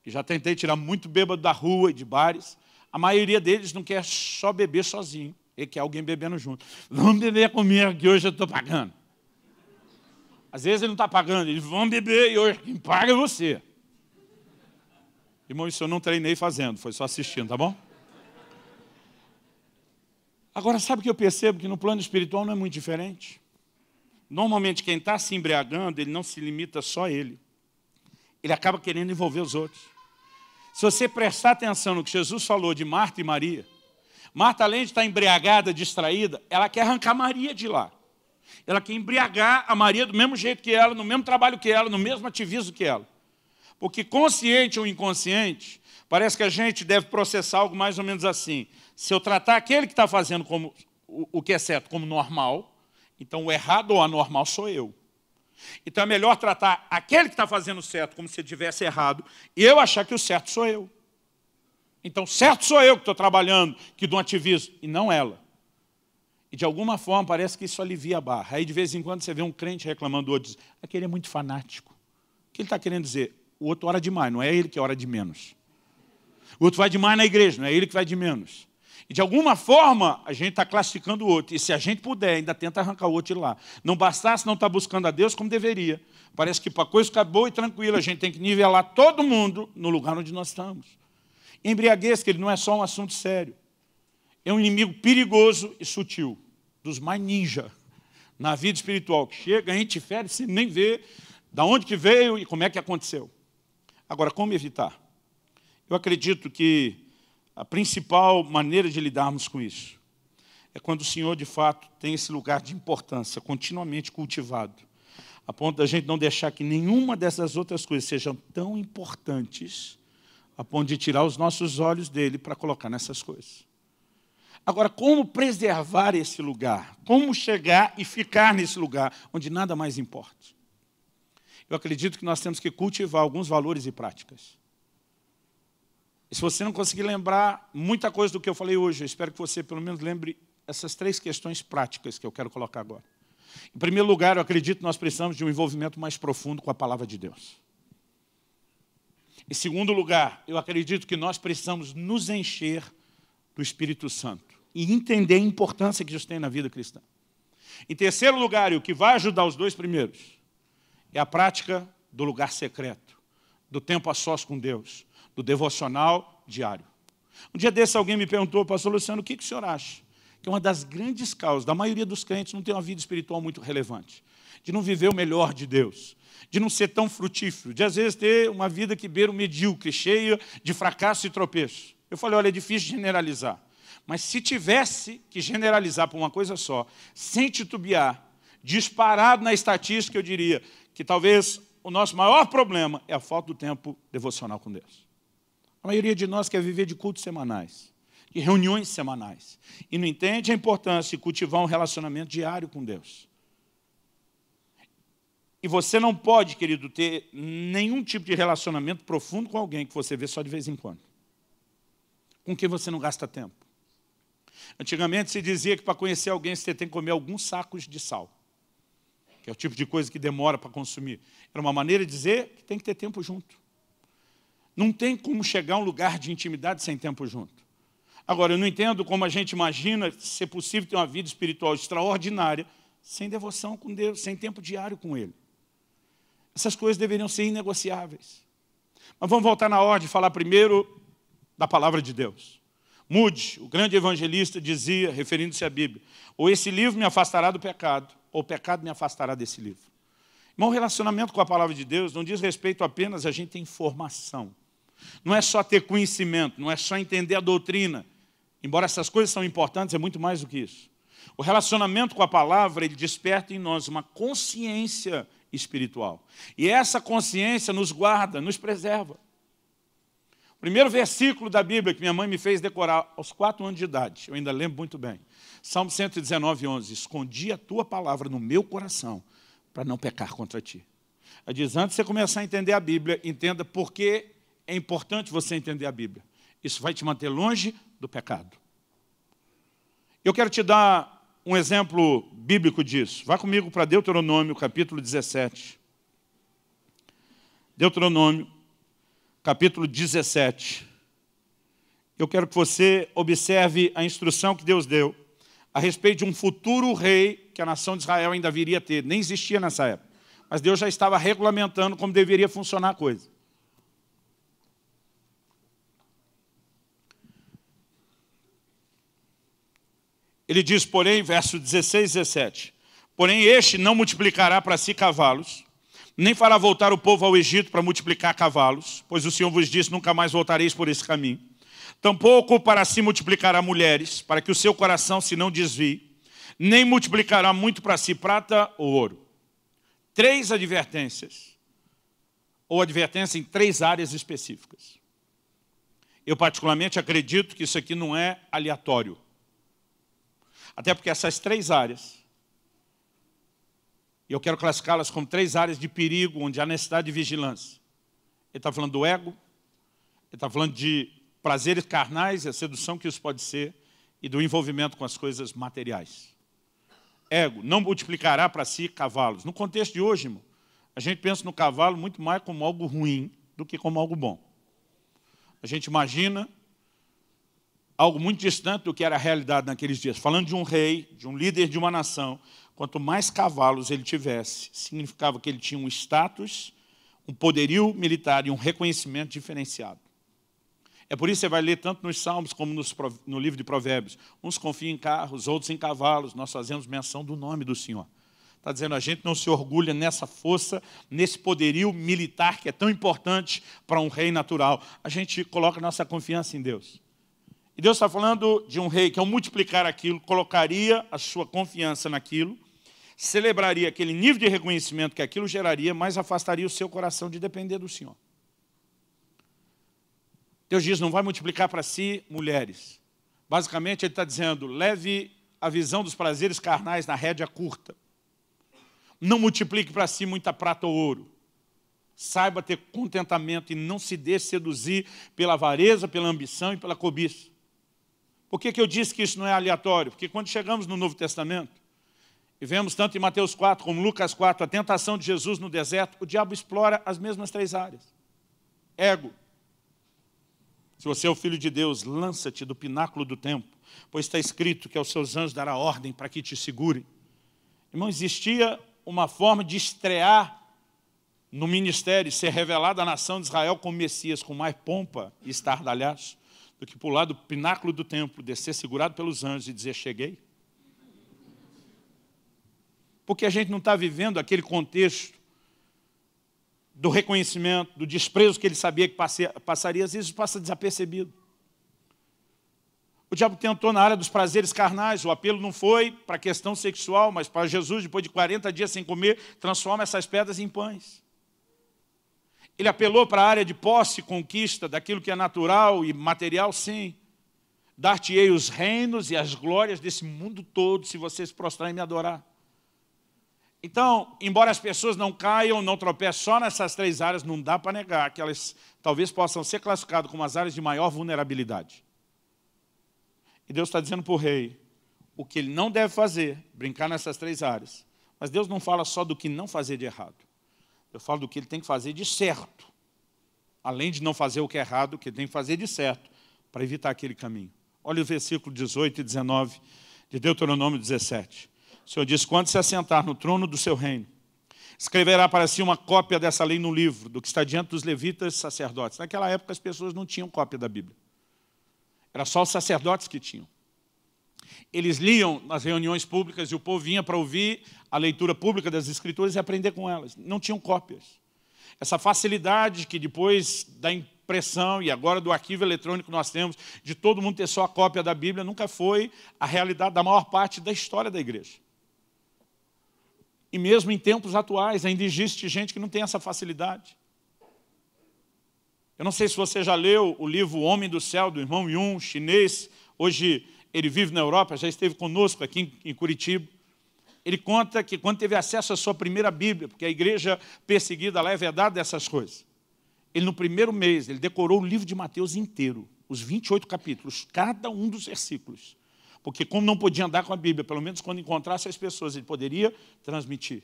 S1: e já tentei tirar muito bêbado da rua e de bares, a maioria deles não quer só beber sozinho, ele quer alguém bebendo junto. Vamos beber comigo, que hoje eu estou pagando. Às vezes ele não está pagando, eles vão beber e hoje quem paga é você. Irmão, isso eu não treinei fazendo, foi só assistindo, tá bom? Agora, sabe o que eu percebo? Que no plano espiritual não é muito diferente. normalmente quem está se embriagando, ele não se limita só a ele. Ele acaba querendo envolver os outros. Se você prestar atenção no que Jesus falou de Marta e Maria, Marta, além de estar embriagada, distraída, ela quer arrancar Maria de lá. Ela quer embriagar a Maria do mesmo jeito que ela, no mesmo trabalho que ela, no mesmo ativismo que ela. Porque consciente ou inconsciente, parece que a gente deve processar algo mais ou menos assim. Se eu tratar aquele que está fazendo como, o que é certo como normal, então o errado ou anormal sou eu. Então é melhor tratar aquele que está fazendo certo como se ele tivesse errado e eu achar que o certo sou eu. Então certo sou eu que estou trabalhando, que dou um ativismo, e não ela. E de alguma forma parece que isso alivia a barra. Aí de vez em quando você vê um crente reclamando do outro, diz, aquele é muito fanático. O que ele está querendo dizer? O outro ora demais, não é ele que ora de menos. O outro vai demais na igreja, não é ele que vai de menos. E de alguma forma a gente está classificando o outro. E se a gente puder, ainda tenta arrancar o outro de lá. Não bastasse não estar buscando a Deus como deveria. Parece que para a coisa ficar boa e tranquila, a gente tem que nivelar todo mundo no lugar onde nós estamos. Embriaguez, que ele não é só um assunto sério. É um inimigo perigoso e sutil, dos mais ninja na vida espiritual, que chega, a gente fere sem nem ver de onde que veio e como é que aconteceu. Agora, como evitar? Eu acredito que a principal maneira de lidarmos com isso é quando o Senhor, de fato, tem esse lugar de importância continuamente cultivado, a ponto da gente não deixar que nenhuma dessas outras coisas sejam tão importantes a ponto de tirar os nossos olhos dele para colocar nessas coisas. Agora, como preservar esse lugar? Como chegar e ficar nesse lugar onde nada mais importa? Eu acredito que nós temos que cultivar alguns valores e práticas. E se você não conseguir lembrar muita coisa do que eu falei hoje, eu espero que você pelo menos lembre essas 3 questões práticas que eu quero colocar agora. Em primeiro lugar, eu acredito que nós precisamos de um envolvimento mais profundo com a palavra de Deus. Em segundo lugar, eu acredito que nós precisamos nos encher do Espírito Santo e entender a importância que isso tem na vida cristã. Em terceiro lugar, e o que vai ajudar os 2 primeiros, é a prática do lugar secreto, do tempo a sós com Deus, do devocional diário. Um dia desse alguém me perguntou, pastor Luciano, o que o senhor acha? Que uma das grandes causas da maioria dos crentes não ter uma vida espiritual muito relevante, de não viver o melhor de Deus, de não ser tão frutífero, de às vezes ter uma vida que beira o medíocre, cheia de fracasso e tropeço. Eu falei, olha, é difícil generalizar, mas se tivesse que generalizar por uma coisa só, sem titubear, disparado na estatística, eu diria que talvez o nosso maior problema é a falta do tempo devocional com Deus. A maioria de nós quer viver de cultos semanais, de reuniões semanais, e não entende a importância de cultivar um relacionamento diário com Deus. E você não pode, querido, ter nenhum tipo de relacionamento profundo com alguém que você vê só de vez em quando, com quem você não gasta tempo. Antigamente se dizia que para conhecer alguém você tem que comer alguns sacos de sal, que é o tipo de coisa que demora para consumir. Era uma maneira de dizer que tem que ter tempo junto. Não tem como chegar a um lugar de intimidade sem tempo junto. Agora, eu não entendo como a gente imagina ser possível ter uma vida espiritual extraordinária sem devoção com Deus, sem tempo diário com Ele. Essas coisas deveriam ser inegociáveis. Mas vamos voltar na ordem e falar primeiro da palavra de Deus. Moody, o grande evangelista, dizia, referindo-se à Bíblia, ou esse livro me afastará do pecado, ou o pecado me afastará desse livro. Irmão, o relacionamento com a palavra de Deus não diz respeito apenas a gente ter informação. Não é só ter conhecimento, não é só entender a doutrina. Embora essas coisas são importantes, é muito mais do que isso. O relacionamento com a palavra, ele desperta em nós uma consciência espiritual. E essa consciência nos guarda, nos preserva. O primeiro versículo da Bíblia que minha mãe me fez decorar aos 4 anos de idade, eu ainda lembro muito bem. Salmo 119, 11. Escondi a tua palavra no meu coração para não pecar contra ti. Ela diz, antes de você começar a entender a Bíblia, entenda por que é importante você entender a Bíblia. Isso vai te manter longe do pecado. Eu quero te dar um exemplo bíblico disso. Vá comigo para Deuteronômio, capítulo 17. Deuteronômio, capítulo 17. Eu quero que você observe a instrução que Deus deu a respeito de um futuro rei que a nação de Israel ainda viria a ter. Nem existia nessa época. Mas Deus já estava regulamentando como deveria funcionar a coisa. Ele diz, porém, verso 16 e 17, Porém, este não multiplicará para si cavalos, nem fará voltar o povo ao Egito para multiplicar cavalos, pois o Senhor vos disse, nunca mais voltareis por esse caminho. Tampouco para si multiplicará mulheres, para que o seu coração se não desvie, nem multiplicará muito para si prata ou ouro. 3 advertências, ou advertência em 3 áreas específicas. Eu particularmente acredito que isso aqui não é aleatório. Até porque essas 3 áreas, e eu quero classificá-las como 3 áreas de perigo, onde há necessidade de vigilância. Ele está falando do ego, ele está falando de prazeres carnais, a sedução que isso pode ser, e do envolvimento com as coisas materiais. Ego, não multiplicará para si cavalos. No contexto de hoje, irmão, a gente pensa no cavalo muito mais como algo ruim do que como algo bom. A gente imagina algo muito distante do que era a realidade naqueles dias. Falando de um rei, de um líder de uma nação, quanto mais cavalos ele tivesse, significava que ele tinha um status, um poderio militar e um reconhecimento diferenciado. É por isso que você vai ler tanto nos Salmos como no livro de Provérbios. Uns confiam em carros, outros em cavalos. Nós fazemos menção do nome do Senhor. Está dizendo, a gente não se orgulha nessa força, nesse poderio militar que é tão importante para um rei natural. A gente coloca nossa confiança em Deus. E Deus está falando de um rei que, ao multiplicar aquilo, colocaria a sua confiança naquilo, celebraria aquele nível de reconhecimento que aquilo geraria, mas afastaria o seu coração de depender do Senhor. Deus diz, não vai multiplicar para si mulheres. Basicamente, ele está dizendo, leve a visão dos prazeres carnais na rédea curta. Não multiplique para si muita prata ou ouro. Saiba ter contentamento e não se deixe seduzir pela avareza, pela ambição e pela cobiça. Por que eu disse que isso não é aleatório? Porque quando chegamos no Novo Testamento, e vemos tanto em Mateus 4 como Lucas 4, a tentação de Jesus no deserto, o diabo explora as mesmas 3 áreas. Ego. Se você é o Filho de Deus, lança-te do pináculo do templo, pois está escrito que aos seus anjos dará ordem para que te segurem. Irmão, existia uma forma de estrear no ministério, ser revelado à nação de Israel como Messias, com mais pompa e estardalhaço, do que pular do pináculo do templo, descer segurado pelos anjos e dizer, cheguei. Porque a gente não está vivendo aquele contexto do reconhecimento, do desprezo que ele sabia que passaria, às vezes passa desapercebido. O diabo tentou na área dos prazeres carnais, o apelo não foi para a questão sexual, mas para Jesus, depois de 40 dias sem comer, transforma essas pedras em pães. Ele apelou para a área de posse e conquista, daquilo que é natural e material, sim. Dar-te-ei os reinos e as glórias desse mundo todo, se você se prostrar e me adorar. Então, embora as pessoas não caiam, não tropecem só nessas 3 áreas, não dá para negar que elas talvez possam ser classificadas como as áreas de maior vulnerabilidade. E Deus está dizendo para o rei o que ele não deve fazer, brincar nessas 3 áreas. Mas Deus não fala só do que não fazer de errado. Eu falo do que ele tem que fazer de certo. Além de não fazer o que é errado, o que ele tem que fazer de certo, para evitar aquele caminho. Olha o versículo 18 e 19 de Deuteronômio 17. O Senhor diz, quando se assentar no trono do seu reino, escreverá para si uma cópia dessa lei no livro, do que está diante dos levitas e sacerdotes. Naquela época as pessoas não tinham cópia da Bíblia. Era só os sacerdotes que tinham. Eles liam nas reuniões públicas e o povo vinha para ouvir a leitura pública das Escrituras e aprender com elas. Não tinham cópias. Essa facilidade que depois da impressão e agora do arquivo eletrônico nós temos, de todo mundo ter só a cópia da Bíblia, nunca foi a realidade da maior parte da história da igreja. E mesmo em tempos atuais, ainda existe gente que não tem essa facilidade. Eu não sei se você já leu o livro O Homem do Céu, do irmão Yun, chinês. Hoje ele vive na Europa, já esteve conosco aqui em Curitiba. Ele conta que quando teve acesso à sua primeira Bíblia, porque a igreja perseguida lá é vedada dessas coisas, ele no primeiro mês, ele decorou o livro de Mateus inteiro, os 28 capítulos, cada um dos versículos. Porque como não podia andar com a Bíblia, pelo menos quando encontrasse as pessoas, ele poderia transmitir.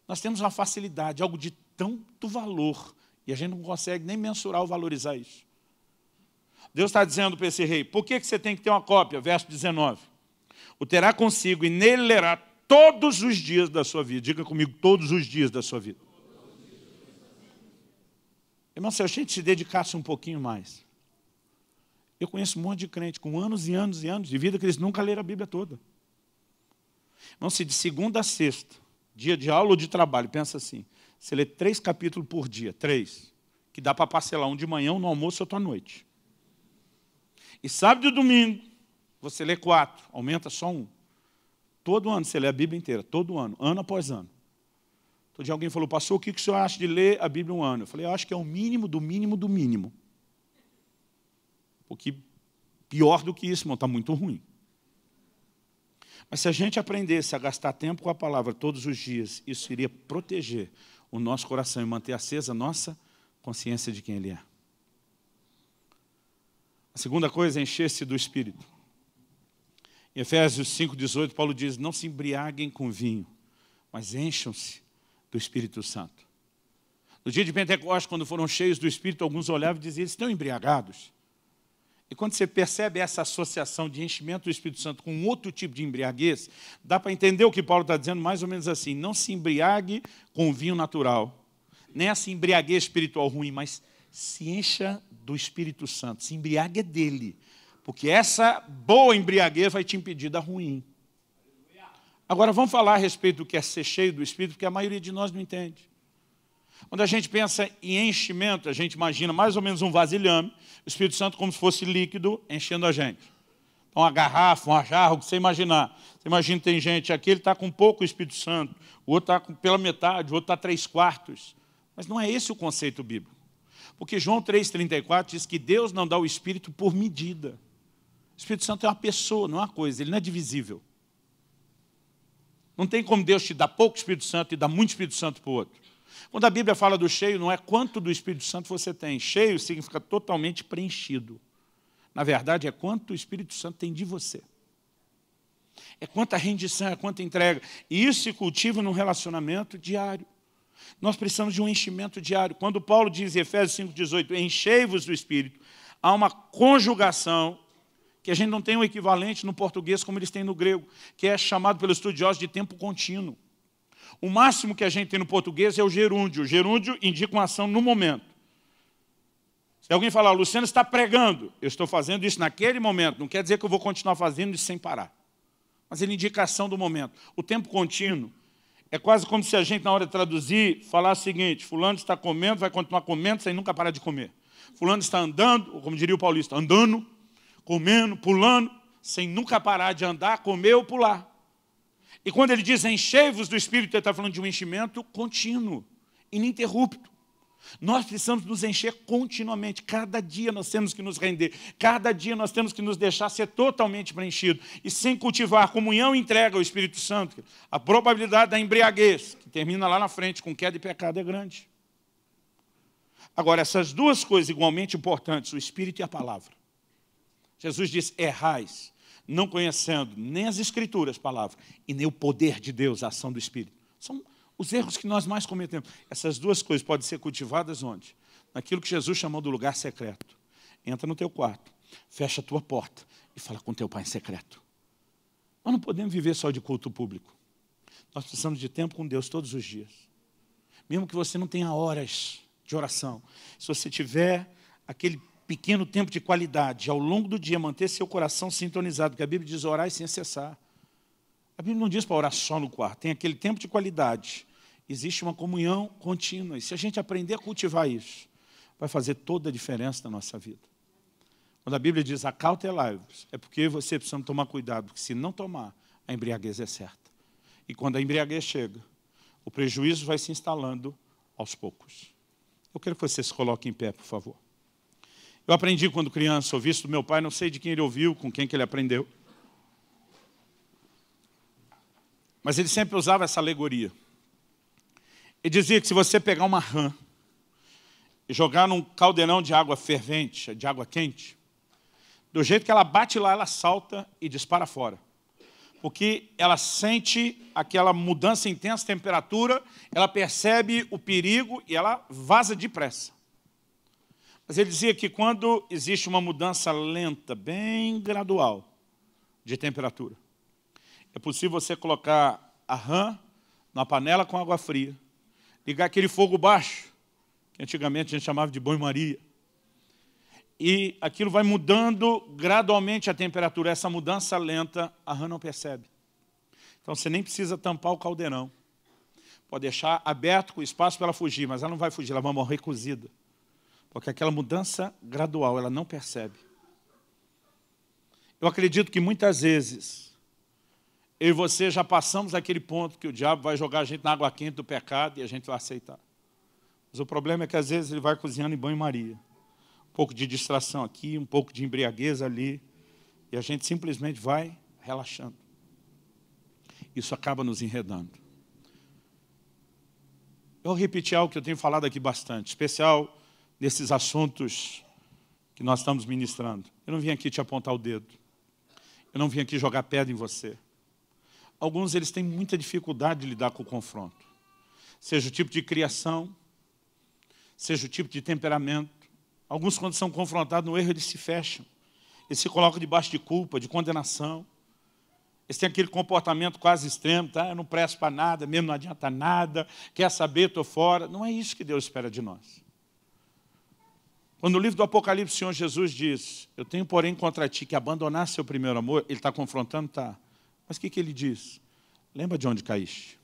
S1: Nós temos uma facilidade, algo de tanto valor, e a gente não consegue nem mensurar ou valorizar isso. Deus está dizendo para esse rei, por que você tem que ter uma cópia? Verso 19. O terá consigo e nele lerá todos os dias da sua vida. Diga comigo, todos os dias da sua vida. Irmão, se a gente se dedicasse um pouquinho mais. Eu conheço um monte de crente com anos e anos e anos de vida que eles nunca leram a Bíblia toda. Não, se de segunda a sexta, dia de aula ou de trabalho, pensa assim, você lê 3 capítulos por dia, 3, que dá para parcelar um de manhã, um no almoço e outro à noite. E sábado e domingo, você lê 4, aumenta só 1. Todo ano você lê a Bíblia inteira, todo ano após ano. Todo dia alguém falou, pastor, o que o senhor acha de ler a Bíblia um ano? Eu falei, eu acho que é o mínimo do mínimo do mínimo. Porque pior do que isso, irmão, está muito ruim. Mas se a gente aprendesse a gastar tempo com a palavra todos os dias, isso iria proteger o nosso coração e manter acesa a nossa consciência de quem Ele é. A segunda coisa é encher-se do Espírito. Em Efésios 5,18, Paulo diz, não se embriaguem com vinho, mas encham-se do Espírito Santo. No dia de Pentecostes, quando foram cheios do Espírito, alguns olhavam e diziam, eles estão embriagados. E quando você percebe essa associação de enchimento do Espírito Santo com outro tipo de embriaguez, dá para entender o que Paulo está dizendo mais ou menos assim, não se embriague com o vinho natural, nem essa embriaguez espiritual ruim, mas se encha do Espírito Santo, se embriague dele, porque essa boa embriaguez vai te impedir da ruim. Agora vamos falar a respeito do que é ser cheio do Espírito, porque a maioria de nós não entende. Quando a gente pensa em enchimento, a gente imagina mais ou menos um vasilhame, o Espírito Santo como se fosse líquido enchendo a gente. Então, uma garrafa, uma jarra, o que você imaginar. Você imagina que tem gente aqui, ele está com pouco Espírito Santo, o outro está pela metade, o outro está 3/4. Mas não é esse o conceito bíblico. Porque João 3,34 diz que Deus não dá o Espírito por medida. O Espírito Santo é uma pessoa, não é uma coisa, ele não é divisível. Não tem como Deus te dar pouco Espírito Santo e dar muito Espírito Santo para o outro. Quando a Bíblia fala do cheio, não é quanto do Espírito Santo você tem. Cheio significa totalmente preenchido. Na verdade, é quanto o Espírito Santo tem de você. É quanta rendição, é quanta entrega. E isso se cultiva num relacionamento diário. Nós precisamos de um enchimento diário. Quando Paulo diz em Efésios 5,18, enchei-vos do Espírito, há uma conjugação que a gente não tem um equivalente no português como eles têm no grego, que é chamado pelos estudiosos de tempo contínuo. O máximo que a gente tem no português é o gerúndio. O gerúndio indica uma ação no momento. Se alguém falar, Luciano está pregando, eu estou fazendo isso naquele momento, não quer dizer que eu vou continuar fazendo isso sem parar. Mas ele indica a ação do momento. O tempo contínuo é quase como se a gente, na hora de traduzir, falasse o seguinte, fulano está comendo, vai continuar comendo sem nunca parar de comer. Fulano está andando, ou como diria o paulista, andando, comendo, pulando, sem nunca parar de andar, comer ou pular. E quando ele diz enchei-vos do Espírito, ele está falando de um enchimento contínuo, ininterrupto. Nós precisamos nos encher continuamente. Cada dia nós temos que nos render. Cada dia nós temos que nos deixar ser totalmente preenchido. E sem cultivar comunhão e entrega ao Espírito Santo, a probabilidade da embriaguez, que termina lá na frente com queda e pecado, é grande. Agora, essas duas coisas igualmente importantes, o Espírito e a palavra. Jesus disse, errais, não conhecendo nem as Escrituras, palavra, e nem o poder de Deus, a ação do Espírito. São os erros que nós mais cometemos. Essas duas coisas podem ser cultivadas onde? Naquilo que Jesus chamou do lugar secreto. Entra no teu quarto, fecha a tua porta e fala com teu pai em secreto. Nós não podemos viver só de culto público. Nós precisamos de tempo com Deus todos os dias. Mesmo que você não tenha horas de oração, se você tiver aquele pequeno tempo de qualidade, ao longo do dia, manter seu coração sintonizado, porque a Bíblia diz orar sem cessar. A Bíblia não diz para orar só no quarto, tem aquele tempo de qualidade. Existe uma comunhão contínua, e se a gente aprender a cultivar isso, vai fazer toda a diferença na nossa vida. Quando a Bíblia diz acautelai-vos, é porque você precisa tomar cuidado, porque se não tomar, a embriaguez é certa. E quando a embriaguez chega, o prejuízo vai se instalando aos poucos. Eu quero que você se coloque em pé, por favor. Eu aprendi quando criança, ouvi isso do meu pai, não sei de quem ele ouviu, com quem que ele aprendeu. Mas ele sempre usava essa alegoria. Ele dizia que se você pegar uma rã e jogar num caldeirão de água fervente, de água quente, do jeito que ela bate lá, ela salta e dispara fora. Porque ela sente aquela mudança intensa de temperatura, ela percebe o perigo e ela vaza depressa. Mas ele dizia que quando existe uma mudança lenta, bem gradual, de temperatura, é possível você colocar a rã na panela com água fria, ligar aquele fogo baixo, que antigamente a gente chamava de banho-maria, e aquilo vai mudando gradualmente a temperatura. Essa mudança lenta, a rã não percebe. Então você nem precisa tampar o caldeirão. Pode deixar aberto com espaço para ela fugir, mas ela não vai fugir, ela vai morrer cozida. Porque aquela mudança gradual, ela não percebe. Eu acredito que muitas vezes, eu e você já passamos aquele ponto que o diabo vai jogar a gente na água quente do pecado e a gente vai aceitar. Mas o problema é que às vezes ele vai cozinhando em banho-maria. Um pouco de distração aqui, um pouco de embriaguez ali, e a gente simplesmente vai relaxando. Isso acaba nos enredando. Eu vou repetir algo que eu tenho falado aqui bastante, especial nesses assuntos que nós estamos ministrando. Eu não vim aqui te apontar o dedo. Eu não vim aqui jogar pedra em você. Alguns eles têm muita dificuldade de lidar com o confronto. Seja o tipo de criação, seja o tipo de temperamento. Alguns, quando são confrontados no erro, eles se fecham. Eles se colocam debaixo de culpa, de condenação. Eles têm aquele comportamento quase extremo, tá? Eu não presto para nada, mesmo não adianta nada, quer saber, estou fora. Não é isso que Deus espera de nós. Quando no livro do Apocalipse o Senhor Jesus diz, eu tenho, porém, contra ti que abandonar seu primeiro amor, ele está confrontando? Tá. Mas o que ele diz? Lembra de onde caíste?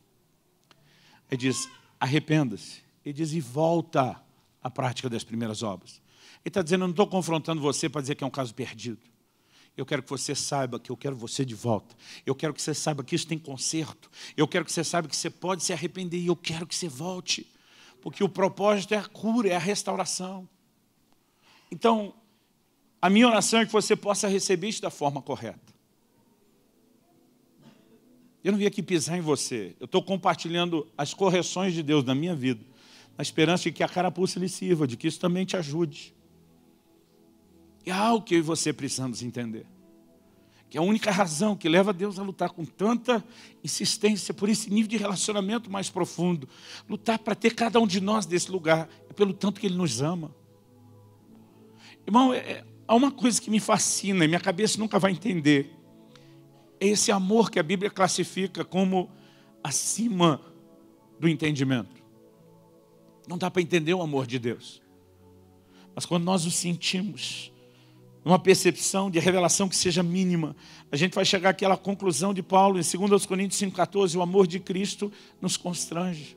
S1: Ele diz, arrependa-se. Ele diz, e volta à prática das primeiras obras. Ele está dizendo, eu não estou confrontando você para dizer que é um caso perdido. Eu quero que você saiba que eu quero você de volta. Eu quero que você saiba que isso tem conserto. Eu quero que você saiba que você pode se arrepender e eu quero que você volte. Porque o propósito é a cura, é a restauração. Então, a minha oração é que você possa receber isso da forma correta. Eu não vim aqui pisar em você. Eu estou compartilhando as correções de Deus na minha vida, na esperança de que a carapuça lhe sirva, de que isso também te ajude. É algo que eu e você precisamos entender. Que é a única razão que leva Deus a lutar com tanta insistência por esse nível de relacionamento mais profundo. Lutar para ter cada um de nós desse lugar. É pelo tanto que Ele nos ama. Irmão, há uma coisa que me fascina e minha cabeça nunca vai entender. É esse amor que a Bíblia classifica como acima do entendimento. Não dá para entender o amor de Deus. Mas quando nós o sentimos, uma percepção de revelação que seja mínima, a gente vai chegar àquela conclusão de Paulo em 2 Coríntios 5,14, o amor de Cristo nos constrange.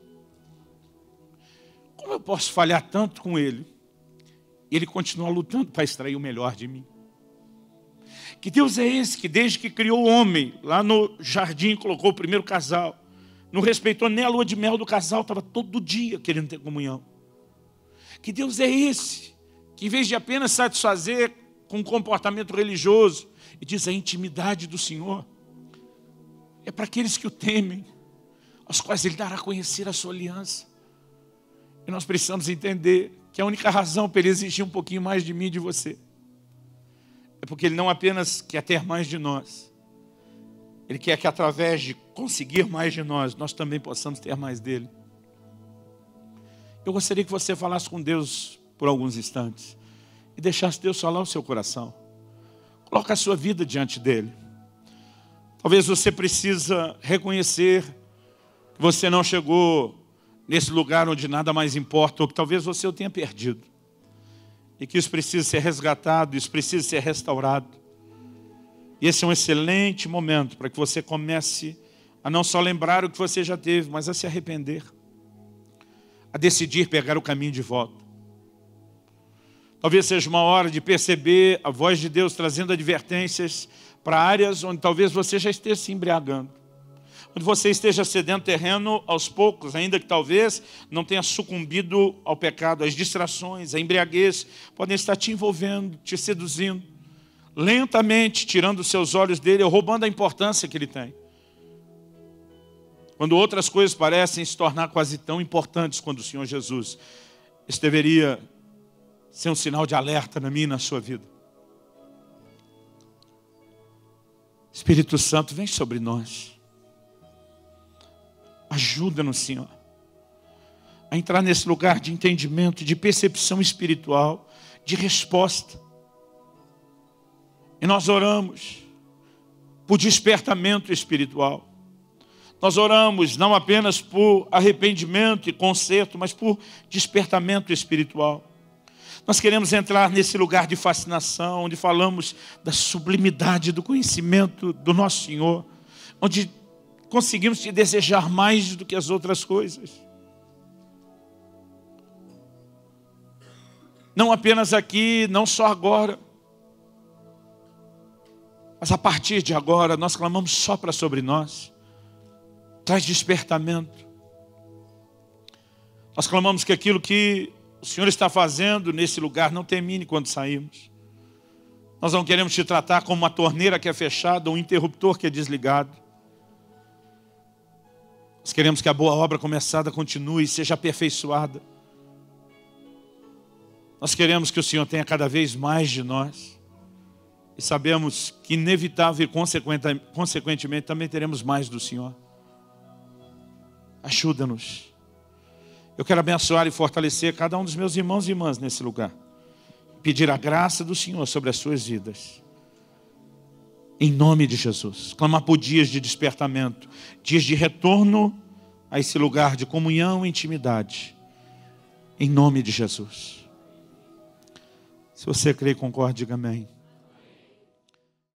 S1: Como eu posso falhar tanto com Ele? E Ele continua lutando para extrair o melhor de mim. Que Deus é esse que desde que criou o homem, lá no jardim colocou o primeiro casal, não respeitou nem a lua de mel do casal, estava todo dia querendo ter comunhão. Que Deus é esse que em vez de apenas satisfazer com um comportamento religioso, e diz a intimidade do Senhor, é para aqueles que o temem, aos quais Ele dará a conhecer a sua aliança. E nós precisamos entender que a única razão para Ele exigir um pouquinho mais de mim e de você, é porque Ele não apenas quer ter mais de nós, Ele quer que através de conseguir mais de nós, nós também possamos ter mais dEle. Eu gostaria que você falasse com Deus por alguns instantes e deixasse Deus falar o seu coração. Coloque a sua vida diante dEle. Talvez você precisa reconhecer que você não chegou nesse lugar onde nada mais importa, ou que talvez você o tenha perdido. E que isso precisa ser resgatado, isso precisa ser restaurado. E esse é um excelente momento para que você comece a não só lembrar o que você já teve, mas a se arrepender. A decidir pegar o caminho de volta. Talvez seja uma hora de perceber a voz de Deus trazendo advertências para áreas onde talvez você já esteja se embriagando. Onde você esteja cedendo terreno aos poucos, ainda que talvez não tenha sucumbido ao pecado. As distrações, a embriaguez podem estar te envolvendo, te seduzindo. Lentamente tirando os seus olhos dele, ou roubando a importância que ele tem. Quando outras coisas parecem se tornar quase tão importantes quanto o Senhor Jesus. Isso deveria ser um sinal de alerta na minha e na sua vida. Espírito Santo, vem sobre nós. Ajuda-nos, Senhor, a entrar nesse lugar de entendimento, de percepção espiritual, de resposta. E nós oramos por despertamento espiritual. Nós oramos não apenas por arrependimento e conserto, mas por despertamento espiritual. Nós queremos entrar nesse lugar de fascinação, onde falamos da sublimidade do conhecimento do nosso Senhor, onde conseguimos te desejar mais do que as outras coisas. Não apenas aqui, não só agora, mas a partir de agora nós clamamos sopra sobre nós, traz despertamento. Nós clamamos que aquilo que o Senhor está fazendo nesse lugar não termine quando sairmos. Nós não queremos te tratar como uma torneira que é fechada, um interruptor que é desligado. Nós queremos que a boa obra começada continue e seja aperfeiçoada. Nós queremos que o Senhor tenha cada vez mais de nós. E sabemos que inevitável e consequentemente também teremos mais do Senhor. Ajuda-nos. Eu quero abençoar e fortalecer cada um dos meus irmãos e irmãs nesse lugar. Pedir a graça do Senhor sobre as suas vidas. Em nome de Jesus. Clamar por dias de despertamento. Dias de retorno a esse lugar de comunhão e intimidade. Em nome de Jesus. Se você crê e concorda, diga amém.